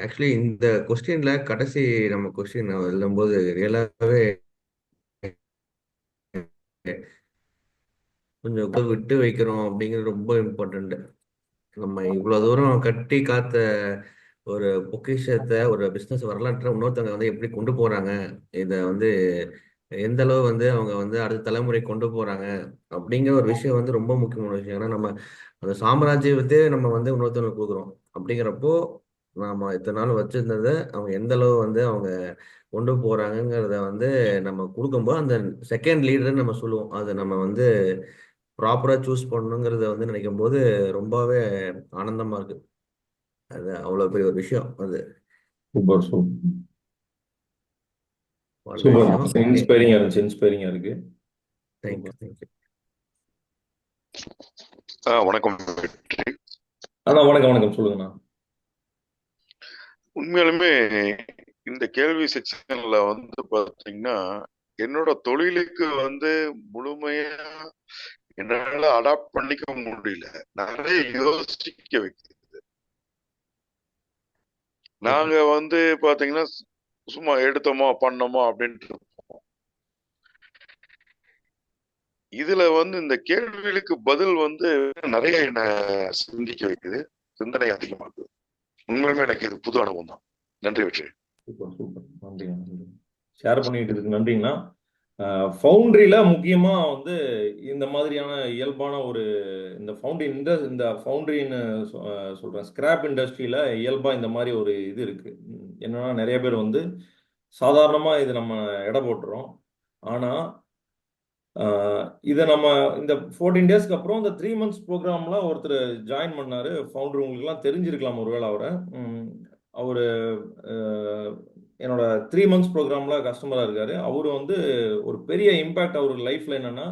ஆக்சுவலி இந்த கொஸ்டின்ல கடைசி நம்ம கொஸ்டின் எழுதும்போது ரியலாகவே கொஞ்சம் விட்டு வைக்கிறோம் அப்படிங்கிறது ரொம்ப இம்பார்ட்டண்ட். நம்ம இவ்வளவு தூரம் கட்டி காத்த ஒரு பொக்கிஷத்தை, ஒரு பிசினஸ் வரலாற்றை இன்னொருத்தவங்க வந்து எப்படி கொண்டு போறாங்க, இதை வந்து எந்த அளவு வந்து அவங்க வந்து அடுத்த தலைமுறை கொண்டு போறாங்க அப்படிங்கிற ஒரு விஷயம் வந்து ரொம்ப முக்கியமான விஷயம். ஏன்னா நம்ம அந்த சாம்ராஜ்யத்தை நம்ம வந்து இன்னொருத்தவங்களுக்கு கொடுக்குறோம். அப்படிங்கிறப்போ நாம இத்தனை நாள் வச்சிருந்ததை அவங்க எந்த அளவு வந்து அவங்க கொண்டு போறாங்கங்கிறத வந்து நம்ம கொடுக்கும்போது அந்த செகண்ட் லீடர் நம்ம சொல்லுவோம். அதை நம்ம வந்து ப்ராப்பரா சூஸ் பண்ணணுங்கிறத வந்து நினைக்கும் போது ரொம்பவே ஆனந்தமா இருக்கு. அது அவ்வளவு பெரிய ஒரு விஷயம். அது சூப்பர் சூப்பர் ஒரு சூப்பர். விஷயம். இன்ஸ்பைரிங்கா இருந்துச்சு, இன்ஸ்பைரிங்கா இருக்கு. Thank you thank you. வணக்கம் வெற்றி. அண்ணா வணக்கம் வணக்கம், சொல்லுங்கண்ணா. உண்மையாலுமே இந்த கேள்வி செக்ஷன்ல வந்து பாத்தீங்கன்னா என்னோட தொழிலுக்கு வந்து முழுமையா என்னால அடாப்ட் பண்ணிக்க முடியல, நிறைய யோசிக்க வைக்குது. நாங்க வந்து பாத்தீங்கன்னா சும்மா எடுத்தோமா பண்ணோமா அப்படின்ட்டு இருப்போம். இதுல வந்து இந்த கேள்விகளுக்கு பதில் வந்து நிறைய என்ன சிந்திக்க வைக்குது, சிந்தனை அதிகமாக்குது. உண்மையுமே எனக்கு இது புது அனுபவம் தான். நன்றி வெற்றி. சூப்பர் சூப்பர், நன்றிங்க நன்றி. ஷேர் பண்ணிட்டு இருக்கு, நன்றிங்கண்ணா. ஃபவுண்ட்ரியில் முக்கியமாக வந்து இந்த மாதிரியான இயல்பான ஒரு இந்த ஃபவுண்ட்ரின்னு சொல்கிறேன், ஸ்கிராப் இண்டஸ்ட்ரியில் இயல்பாக இந்த மாதிரி ஒரு இது இருக்குது. என்னன்னா நிறைய பேர் வந்து சாதாரணமாக இது நம்ம எடை போட்டுறோம். ஆனால் இதை நம்ம இந்த 14 டேஸ்க்கு அப்புறம் இந்த 3 மந்த்ஸ் ப்ரோக்ராம்ல ஒருத்தர் ஜாயின் பண்ணாரு. ஃபவுண்டர் உங்களுக்குலாம் தெரிஞ்சிருக்கலாம் ஒருவேளை அவரை. அவர் என்னோட 3 மந்த்ஸ் ப்ரோக்ராம்ல கஸ்டமராக இருக்காரு. அவர் வந்து ஒரு பெரிய இம்பேக்ட் அவருக்கு லைஃப்ல என்னன்னா,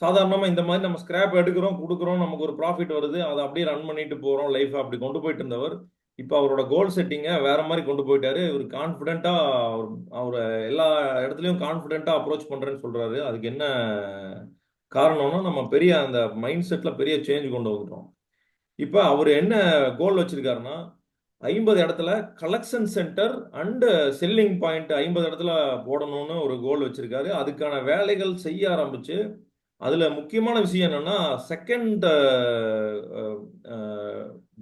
சாதாரணமாக இந்த மாதிரி நம்ம ஸ்கிராப் எடுக்கிறோம் கொடுக்குறோம், நமக்கு ஒரு ப்ராஃபிட் வருது, அதை அப்படியே ரன் பண்ணிட்டு போகிறோம், லைஃப் அப்படி கொண்டு போயிட்டு இருந்தவர் இப்போ அவரோட கோல் செட்டிங்கை வேற மாதிரி கொண்டு போயிட்டாரு. இவர் கான்ஃபிடென்ட்டாக அவரை எல்லா இடத்துலையும் கான்ஃபிடென்ட்டாக அப்ரோச் பண்ணுறேன்னு சொல்கிறாரு. அதுக்கு என்ன காரணம்னா, நம்ம பெரிய அந்த மைண்ட் செட்டில் பெரிய சேஞ்ச் கொண்டு வந்துட்டோம். இப்போ அவர் என்ன கோல் வச்சிருக்காருன்னா, 50 இடத்துல collection centre and selling point 50 இடத்துல போடணும்னு ஒரு கோல் வச்சிருக்காரு. அதுக்கான வேலைகள் செய்ய ஆரம்பிச்சு, அதுல முக்கியமான விஷயம் என்னன்னா, செகண்ட்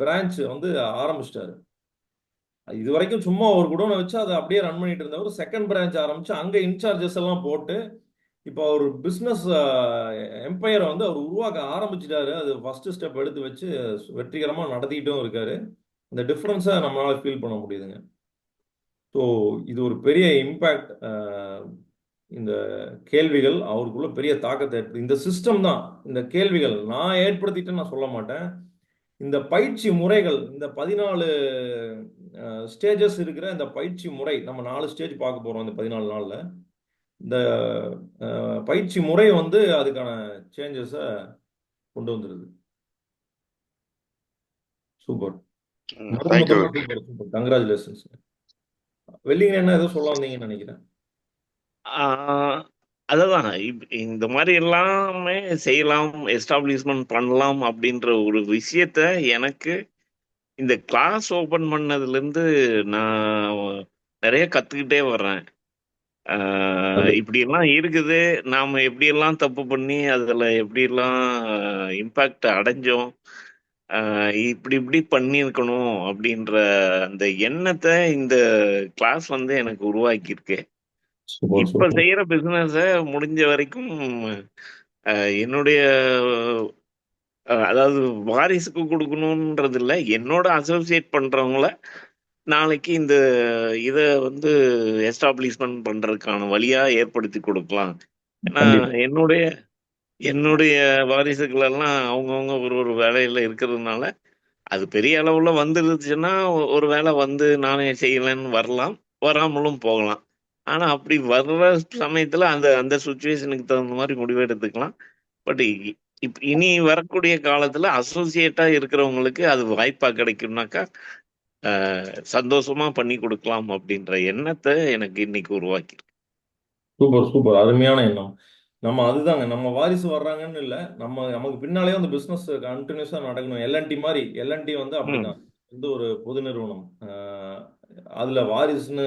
பிரான்ச் வந்து ஆரம்பிச்சிட்டாரு. இது வரைக்கும் சும்மா ஒரு குடோனை வச்சு அதை அப்படியே ரன் பண்ணிட்டு இருந்தவர் செகண்ட் பிரான்ச் ஆரம்பிச்சு அங்கே இன்சார்ஜஸ் எல்லாம் போட்டு இப்போ அவர் பிஸ்னஸ் எம்பையரை வந்து அவர் உருவாக்க ஆரம்பிச்சிட்டாரு. அது ஃபர்ஸ்ட் ஸ்டெப் எடுத்து வச்சு வெற்றிகரமாக நடத்திக்கிட்டும் இருக்காரு. அந்த டிஃப்ரென்ஸை நம்மளால ஃபீல் பண்ண முடியுதுங்க. ஸோ இது ஒரு பெரிய இம்பேக்ட். இந்த கேள்விகள் அவருக்குள்ள பெரிய தாக்கத்தை ஏற்படுத்தி, இந்த சிஸ்டம் தான் இந்த கேள்விகள் நான் ஏற்படுத்திட்டேன்னு நான் சொல்ல மாட்டேன். இந்த பயிற்சி முறைகள், இந்த 14 ஸ்டேஜஸ் இருக்கிற இந்த பயிற்சி முறை, நம்ம 4 ஸ்டேஜ் பார்க்க போறோம் இந்த 14 நாள்ல. இந்த பயிற்சி முறை வந்து அதுக்கான சேஞ்சஸை கொண்டு வந்துருது. Super, super, congratulations. வெள்ளிங்க என்ன ஏதோ சொல்ல வந்தீங்கன்னு நினைக்கிறேன். அததான் இந்த மாதிரி எல்லாமே செய்யலாம், எஸ்டாப்ளிஷ்மெண்ட் பண்ணலாம் அப்படின்ற ஒரு விஷயத்த எனக்கு இந்த கிளாஸ் ஓபன் பண்ணதுல இருந்து நான் நிறைய கத்துக்கிட்டே வர்றேன். கண்டிப்பா. இப்படியெல்லாம் இருக்குது. நாம எப்படியெல்லாம் தப்பு பண்ணி அதில் எப்படியெல்லாம் இம்பேக்ட் அடைஞ்சோம். இப்படி இப்படி பண்ணியிருக்கணும் அப்படின்ற அந்த எண்ணத்தை இந்த கிளாஸ் வந்து எனக்கு உருவாக்கியிருக்கு. சூப்பர் இப்ப சூப்பர். செய்யற பிசினஸ முடிஞ்ச வரைக்கும் என்னுடைய அதாவது வாரிசுக்கு கொடுக்கணுன்றது இல்ல. என்னோட அசோசியேட் பண்றவங்கள நாளைக்கு இந்த இத வந்து எஸ்டாப்ளிஷ்மென்ட் பண்றதுக்கான வழியா ஏற்படுத்தி கொடுக்கலாம். ஏன்னா கண்டிப்பா. என்னுடைய என்னுடைய வாரிசுகள் எல்லாம் அவங்கவங்க ஒரு ஒரு வேலையில இருக்கிறதுனால, அது பெரிய அளவுல வந்துருச்சுன்னா, ஒரு வேளை வந்து நானே செய்யலன்னு வரலாம். வராமலும் போகலாம். ஆனா அப்படி வர்ற சமயத்துல அந்த அந்த சிச்சுவேஷனுக்கு தகுந்த மாரி முடிவு எடுத்துக்கலாம். பட் இனி வரக்கூடிய காலத்துல அசோசியேட்டா இருக்கிறவங்களுக்கு அது வாய்ப்பா கிடைக்கும்னாக்கா, அ சந்தோஷமா பண்ணி குடுக்கலாம் அப்படின்ற எண்ணத்த எனக்கு இன்னைக்கு உருவாக்கியிருக்கு. Super super. அருமையான எண்ணம். நம்ம அதுதாங்க. நம்ம வாரிசு வர்றாங்கன்னு இல்ல. நமக்கு பின்னாலயே அந்த பிசினஸ் கன்டினியூஸா நடக்கணும். எல்&டி மாரி. எல்&டி வந்து ம். அப்படிதான். வந்து ஒரு பொது நிறுவனம். அதுல வாரிசுன்னு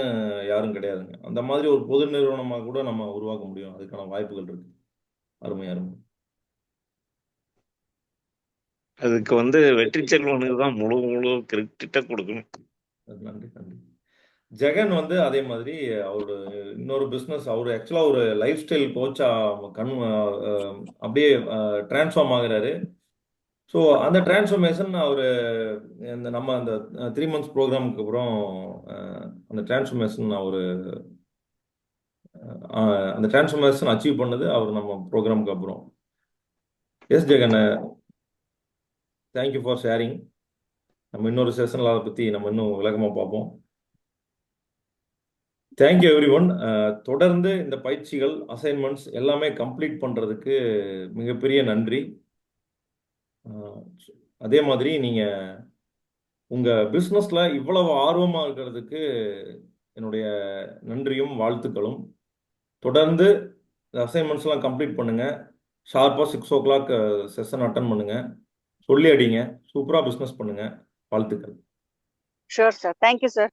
யாரும் கிடையாதுங்க. அந்த மாதிரி ஒரு பொது நிறுவனமா கூட நம்ம உருவாக்க முடியும். அதுக்கான வாய்ப்புகள் இருக்கு. அருமை, அருமை. அதுக்கு வந்து வெற்றி செல்வனுக்கு தான் முழு முழு கிரெடிட்ட குடுக்கணும். நன்றி, நன்றி. ஜெகன் வந்து அதே மாதிரி அவரு இன்னொரு பிசினஸ் அவரு ஆக்சுவலா ஒரு லைஃப் ஸ்டைல் கோச்சா அப்படியே டிரான்ஸ்ஃபார்ம் ஆகுறாரு. ஸோ அந்த டிரான்ஸ்ஃபர்மேஷன் அவர் நம்ம அந்த 3 months ப்ரோக்ராமுக்கு அப்புறம் அந்த டிரான்ஸ்ஃபர்மேஷன் அந்த டிரான்ஸ்ஃபர்மேஷன் அச்சீவ் பண்ணது அவர் நம்ம ப்ரோக்ராமுக்கு அப்புறம். Yes Jagan, thank you for sharing. நம்ம இன்னொரு செஷனில் அதை பற்றி நம்ம இன்னும் விளக்கமாக பார்ப்போம். Thank you everyone. தொடர்ந்து இந்த பயிற்சிகள் அசைன்மெண்ட்ஸ் எல்லாமே கம்ப்ளீட் பண்ணுறதுக்கு மிகப்பெரிய நன்றி. அதே மாதிரி நீங்கள் உங்கள் பிஸ்னஸில் இவ்வளவு ஆர்வமாக இருக்கிறதுக்கு என்னுடைய நன்றியும் வாழ்த்துக்களும். தொடர்ந்து இந்த அசைன்மெண்ட்ஸ்லாம் கம்ப்ளீட் பண்ணுங்கள். ஷார்ப்பாக 6 o'clock செஷன் அட்டன் பண்ணுங்கள். சொல்லி அடிங்க. சூப்பராக பிஸ்னஸ் பண்ணுங்கள். வாழ்த்துக்கள். Sure, sir. Thank you, sir.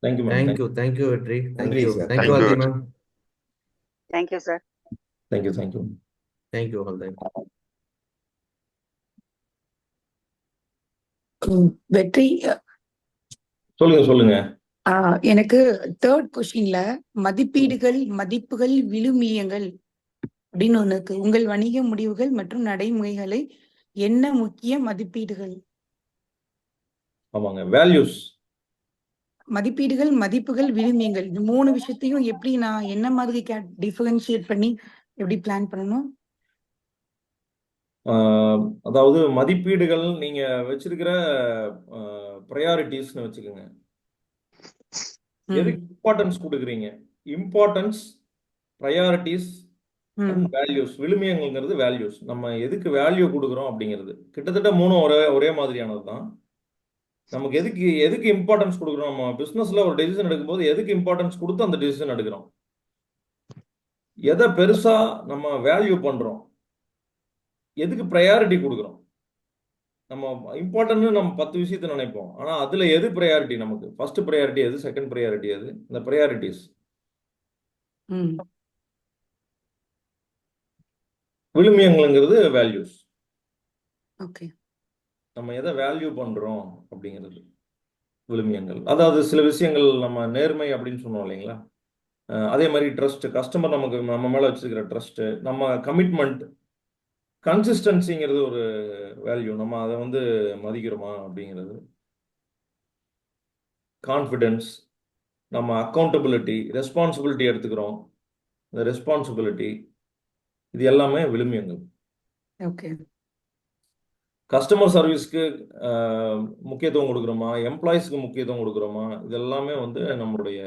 Thank you ma'am. Thank you Vetri. நன்றி sir. Thank you Thank you. Aadhi ma'am. Thank you, sir. Thank you thank you. Thank you all. Thank you. Vetri, சொல்லுங்க சொல்லுங்க. எனக்கு 3rd கொஸ்டின்ல மதிப்பீடுகள், மதிப்புகள், விழுமியங்கள் அப்படின்னு ஒண்ணு இருக்கு. உங்கள் வணிக முடிவுகள் மற்றும் நடைமுறைகளை என்ன முக்கிய மதிப்பீடுகள்? ஆமாங்க, வேல்யூஸ். மதிப்பீடுகள், மதிப்புகள், விழுமியங்கள், இந்த 3 விஷயத்தையும் எப்படி நான் என்ன மாதிரி டிஃபரன்ஷியேட் பண்ணி எப்படி பிளான் பண்ணணும்? அதாவது மதிப்பீடுகள் நீங்க வச்சிருக்கிற ப்ரையாரிட்டிஸ்னு வச்சுக்கோங்க. எதுக்கு இம்பார்ட்டன்ஸ் கொடுக்குறீங்க? Importance, priorities and values. விழுமியங்கள்ங்கிறது வேல்யூஸ். நம்ம எதுக்கு வேல்யூ கொடுக்குறோம் அப்படிங்கிறது கிட்டத்தட்ட 3 ஒரே மாதிரியானது தான். நமக்கு எதுக்கு இம்பார்ட்டன்ஸ் கொடுக்குறோம்? நம்ம பிஸ்னஸ்ல ஒரு டெசிஷன் எடுக்கும்போது எதுக்கு இம்பார்ட்டன்ஸ் கொடுத்து அந்த டெசிஷன் எடுக்கிறோம்? எதை பெருசா நம்ம வேல்யூ பண்றோம்? எதுக்கு ப்ரையாரிட்டி கொடுக்குறோம்? நம்ம இம்பார்ட்டன்ட்னு நம்ம 10 விஷயத்தை நினைப்போம். ஆனா அதுல எது ப்ரையாரிட்டி? நமக்கு ஃபர்ஸ்ட் ப்ரையாரிட்டி எது, செகண்ட் ப்ரையாரிட்டி எது? இந்த ப்ரையாரிட்டிஸ். விழுமியங்கள்ங்கிறது வேல்யூஸ். ஓகே. நம்ம எதை வேல்யூ பண்றோம் அப்படிங்கிறது விழுமியங்கள். அதாவது சில விஷயங்கள் நம்ம நேர்மை அப்படின்னு சொன்னோம் இல்லைங்களா? அதே மாதிரி ட்ரஸ்ட், கஸ்டமர் நம்ம மேல வச்சிருக்கிற ட்ரஸ்ட், நம்ம கமிட்மெண்ட், கன்சிஸ்டன்சிங்கிறது ஒரு வேல்யூ. நம்ம அதை வந்து மதிக்கிறோமா அப்படிங்கிறது. கான்ஃபிடென்ஸ், நம்ம அக்கௌண்டபிலிட்டி, ரெஸ்பான்சிபிலிட்டி எடுத்துக்கிறோம். இந்த ரெஸ்பான்சிபிலிட்டி இது எல்லாமே விழுமியங்கள். ஓகே. கஸ்டமர் சர்வீஸ்க்கு முக்கியத்துவம் கொடுக்குறோமா, எம்ப்ளாயிஸ்க்கு முக்கியத்துவம் கொடுக்குறோமா, இதெல்லாமே வந்து நம்மளுடைய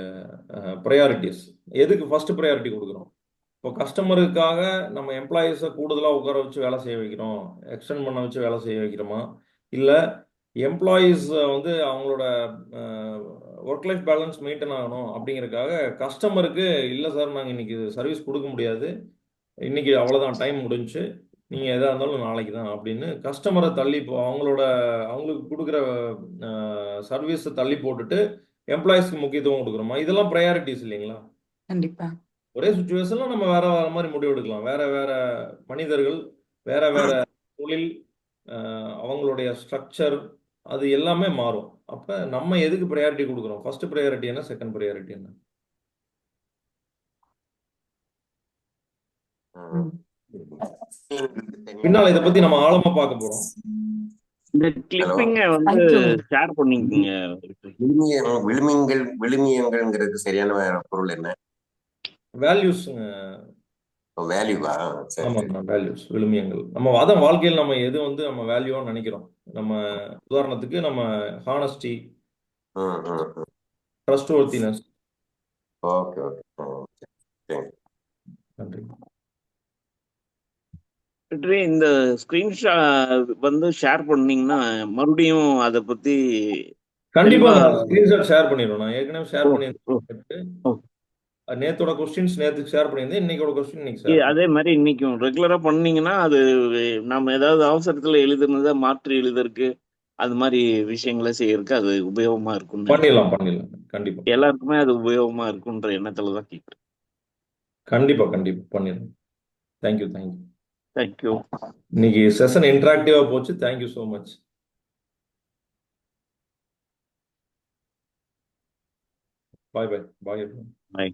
ப்ரையாரிட்டிஸ். எதுக்கு ஃபர்ஸ்ட் ப்ரையாரிட்டி கொடுக்குறோம்? இப்போ கஸ்டமருக்காக நம்ம எம்ப்ளாயிஸை கூடுதலாக உட்கார வச்சு வேலை செய்ய வைக்கிறோம், எக்ஸ்டெண்ட் பண்ண வச்சு வேலை செய்ய வைக்கிறோமா, இல்லை எம்ப்ளாயீஸ் வந்து அவங்களோட ஒர்க் லைஃப் பேலன்ஸ் மெயின்டைன் ஆகணும் அப்படிங்கிறதுக்காக கஸ்டமருக்கு இல்லை சார் நாங்கள் இன்னைக்கு சர்வீஸ் கொடுக்க முடியாது, இன்னைக்கு அவ்வளோதான் டைம் முடிஞ்சு, நீங்கள் எதாக இருந்தாலும் நாளைக்கு தான் அப்படின்னு கஸ்டமரை அவங்களுக்கு கொடுக்குற சர்வீஸை தள்ளி போட்டுட்டு எம்ப்ளாயிஸ்க்கு முக்கியத்துவம் கொடுக்குறோமா? இதெல்லாம் ப்ரையாரிட்டிஸ் இல்லைங்களா? கண்டிப்பா. ஒரே சுச்சுவேஷன்ல நம்ம வேற வேற மாதிரி முடிவு எடுக்கலாம். வேற வேற மனிதர்கள், வேற வேற தொழில், அவங்களுடைய ஸ்ட்ரக்சர், அது எல்லாமே மாறும். அப்ப நம்ம எதுக்கு ப்ரையாரிட்டி கொடுக்குறோம்? ஃபர்ஸ்ட் ப்ரையாரிட்டி என்ன, செகண்ட் ப்ரையாரிட்டி என்ன? பின்னால இதை பத்தி நம்ம ஆழமா பார்க்க போறோம். இந்த ஹலோ, கிளிப்பிங்க வந்து தேங்க்யூ. ஷேர் பண்ணிக்கோங்க. விழுமியங்கள்ங்கிறதுக்கு சரியான பொருள் என்ன? வேல்யூஸ். வேல்யூவா? சரி சரி. ஆமாங்க, வேல்யூஸ், விழுமியங்கள். நம்ம அதான் வாழ்க்கையில் நம்ம எது வந்து நம்ம வேல்யூவா நினைக்கிறோம். நம்ம உதாரணத்துக்கு நம்ம ஹானஸ்டி, ம் ம் ம். Trust worthiness. Okay okay. ம், சரி. தேங்க்யூ. நன்றி. வெற்றி, இந்த ஸ்கிரீன்ஷாட் வந்து ஷேர் பண்ணீங்கன்னா மறுபடியும் அதை பத்தி கண்டிப்பா தெளிவா. ஸ்கிரீன்ஷாட் ஷேர் பண்ணிடுவோம். நான் ஏற்கனவே ஷேர் ஓ ஓ பண்ணியிருந்தேன். ஓ. நேத்தோட கொஸ்டின்ஸ் நேத்துக்கு ஷேர் பண்ணியிருந்தேன். இன்னைக்கோட கொஸ்டின் இன்னைக்கு ஷேர் அதே மாதிரி இன்னைக்கும் ரெகுலரா பண்ணீங்கன்னா அது நம்ம ஏதாவது அவசரத்துல எழுதுனதை மாற்றி எழுதுறதுக்கு அது மாதிரி விஷயங்களை செய்யறதுக்கு அது உபயோகமா இருக்கும்னு நினைக்கிறேன். பண்ணிடலாம். கண்டிப்பா எல்லாருக்குமே அது உபயோகமா இருக்குன்ற எண்ணத்துல தான் கேட்குறேன். கண்டிப்பா கண்டிப்பா பண்ணிடலாம். தேங்க்யூ. தேங்க்யூ. இன்னைக்கு செஷன் இன்டராக்டிவா போச்சு. Thank you so much. பாய். பாய்.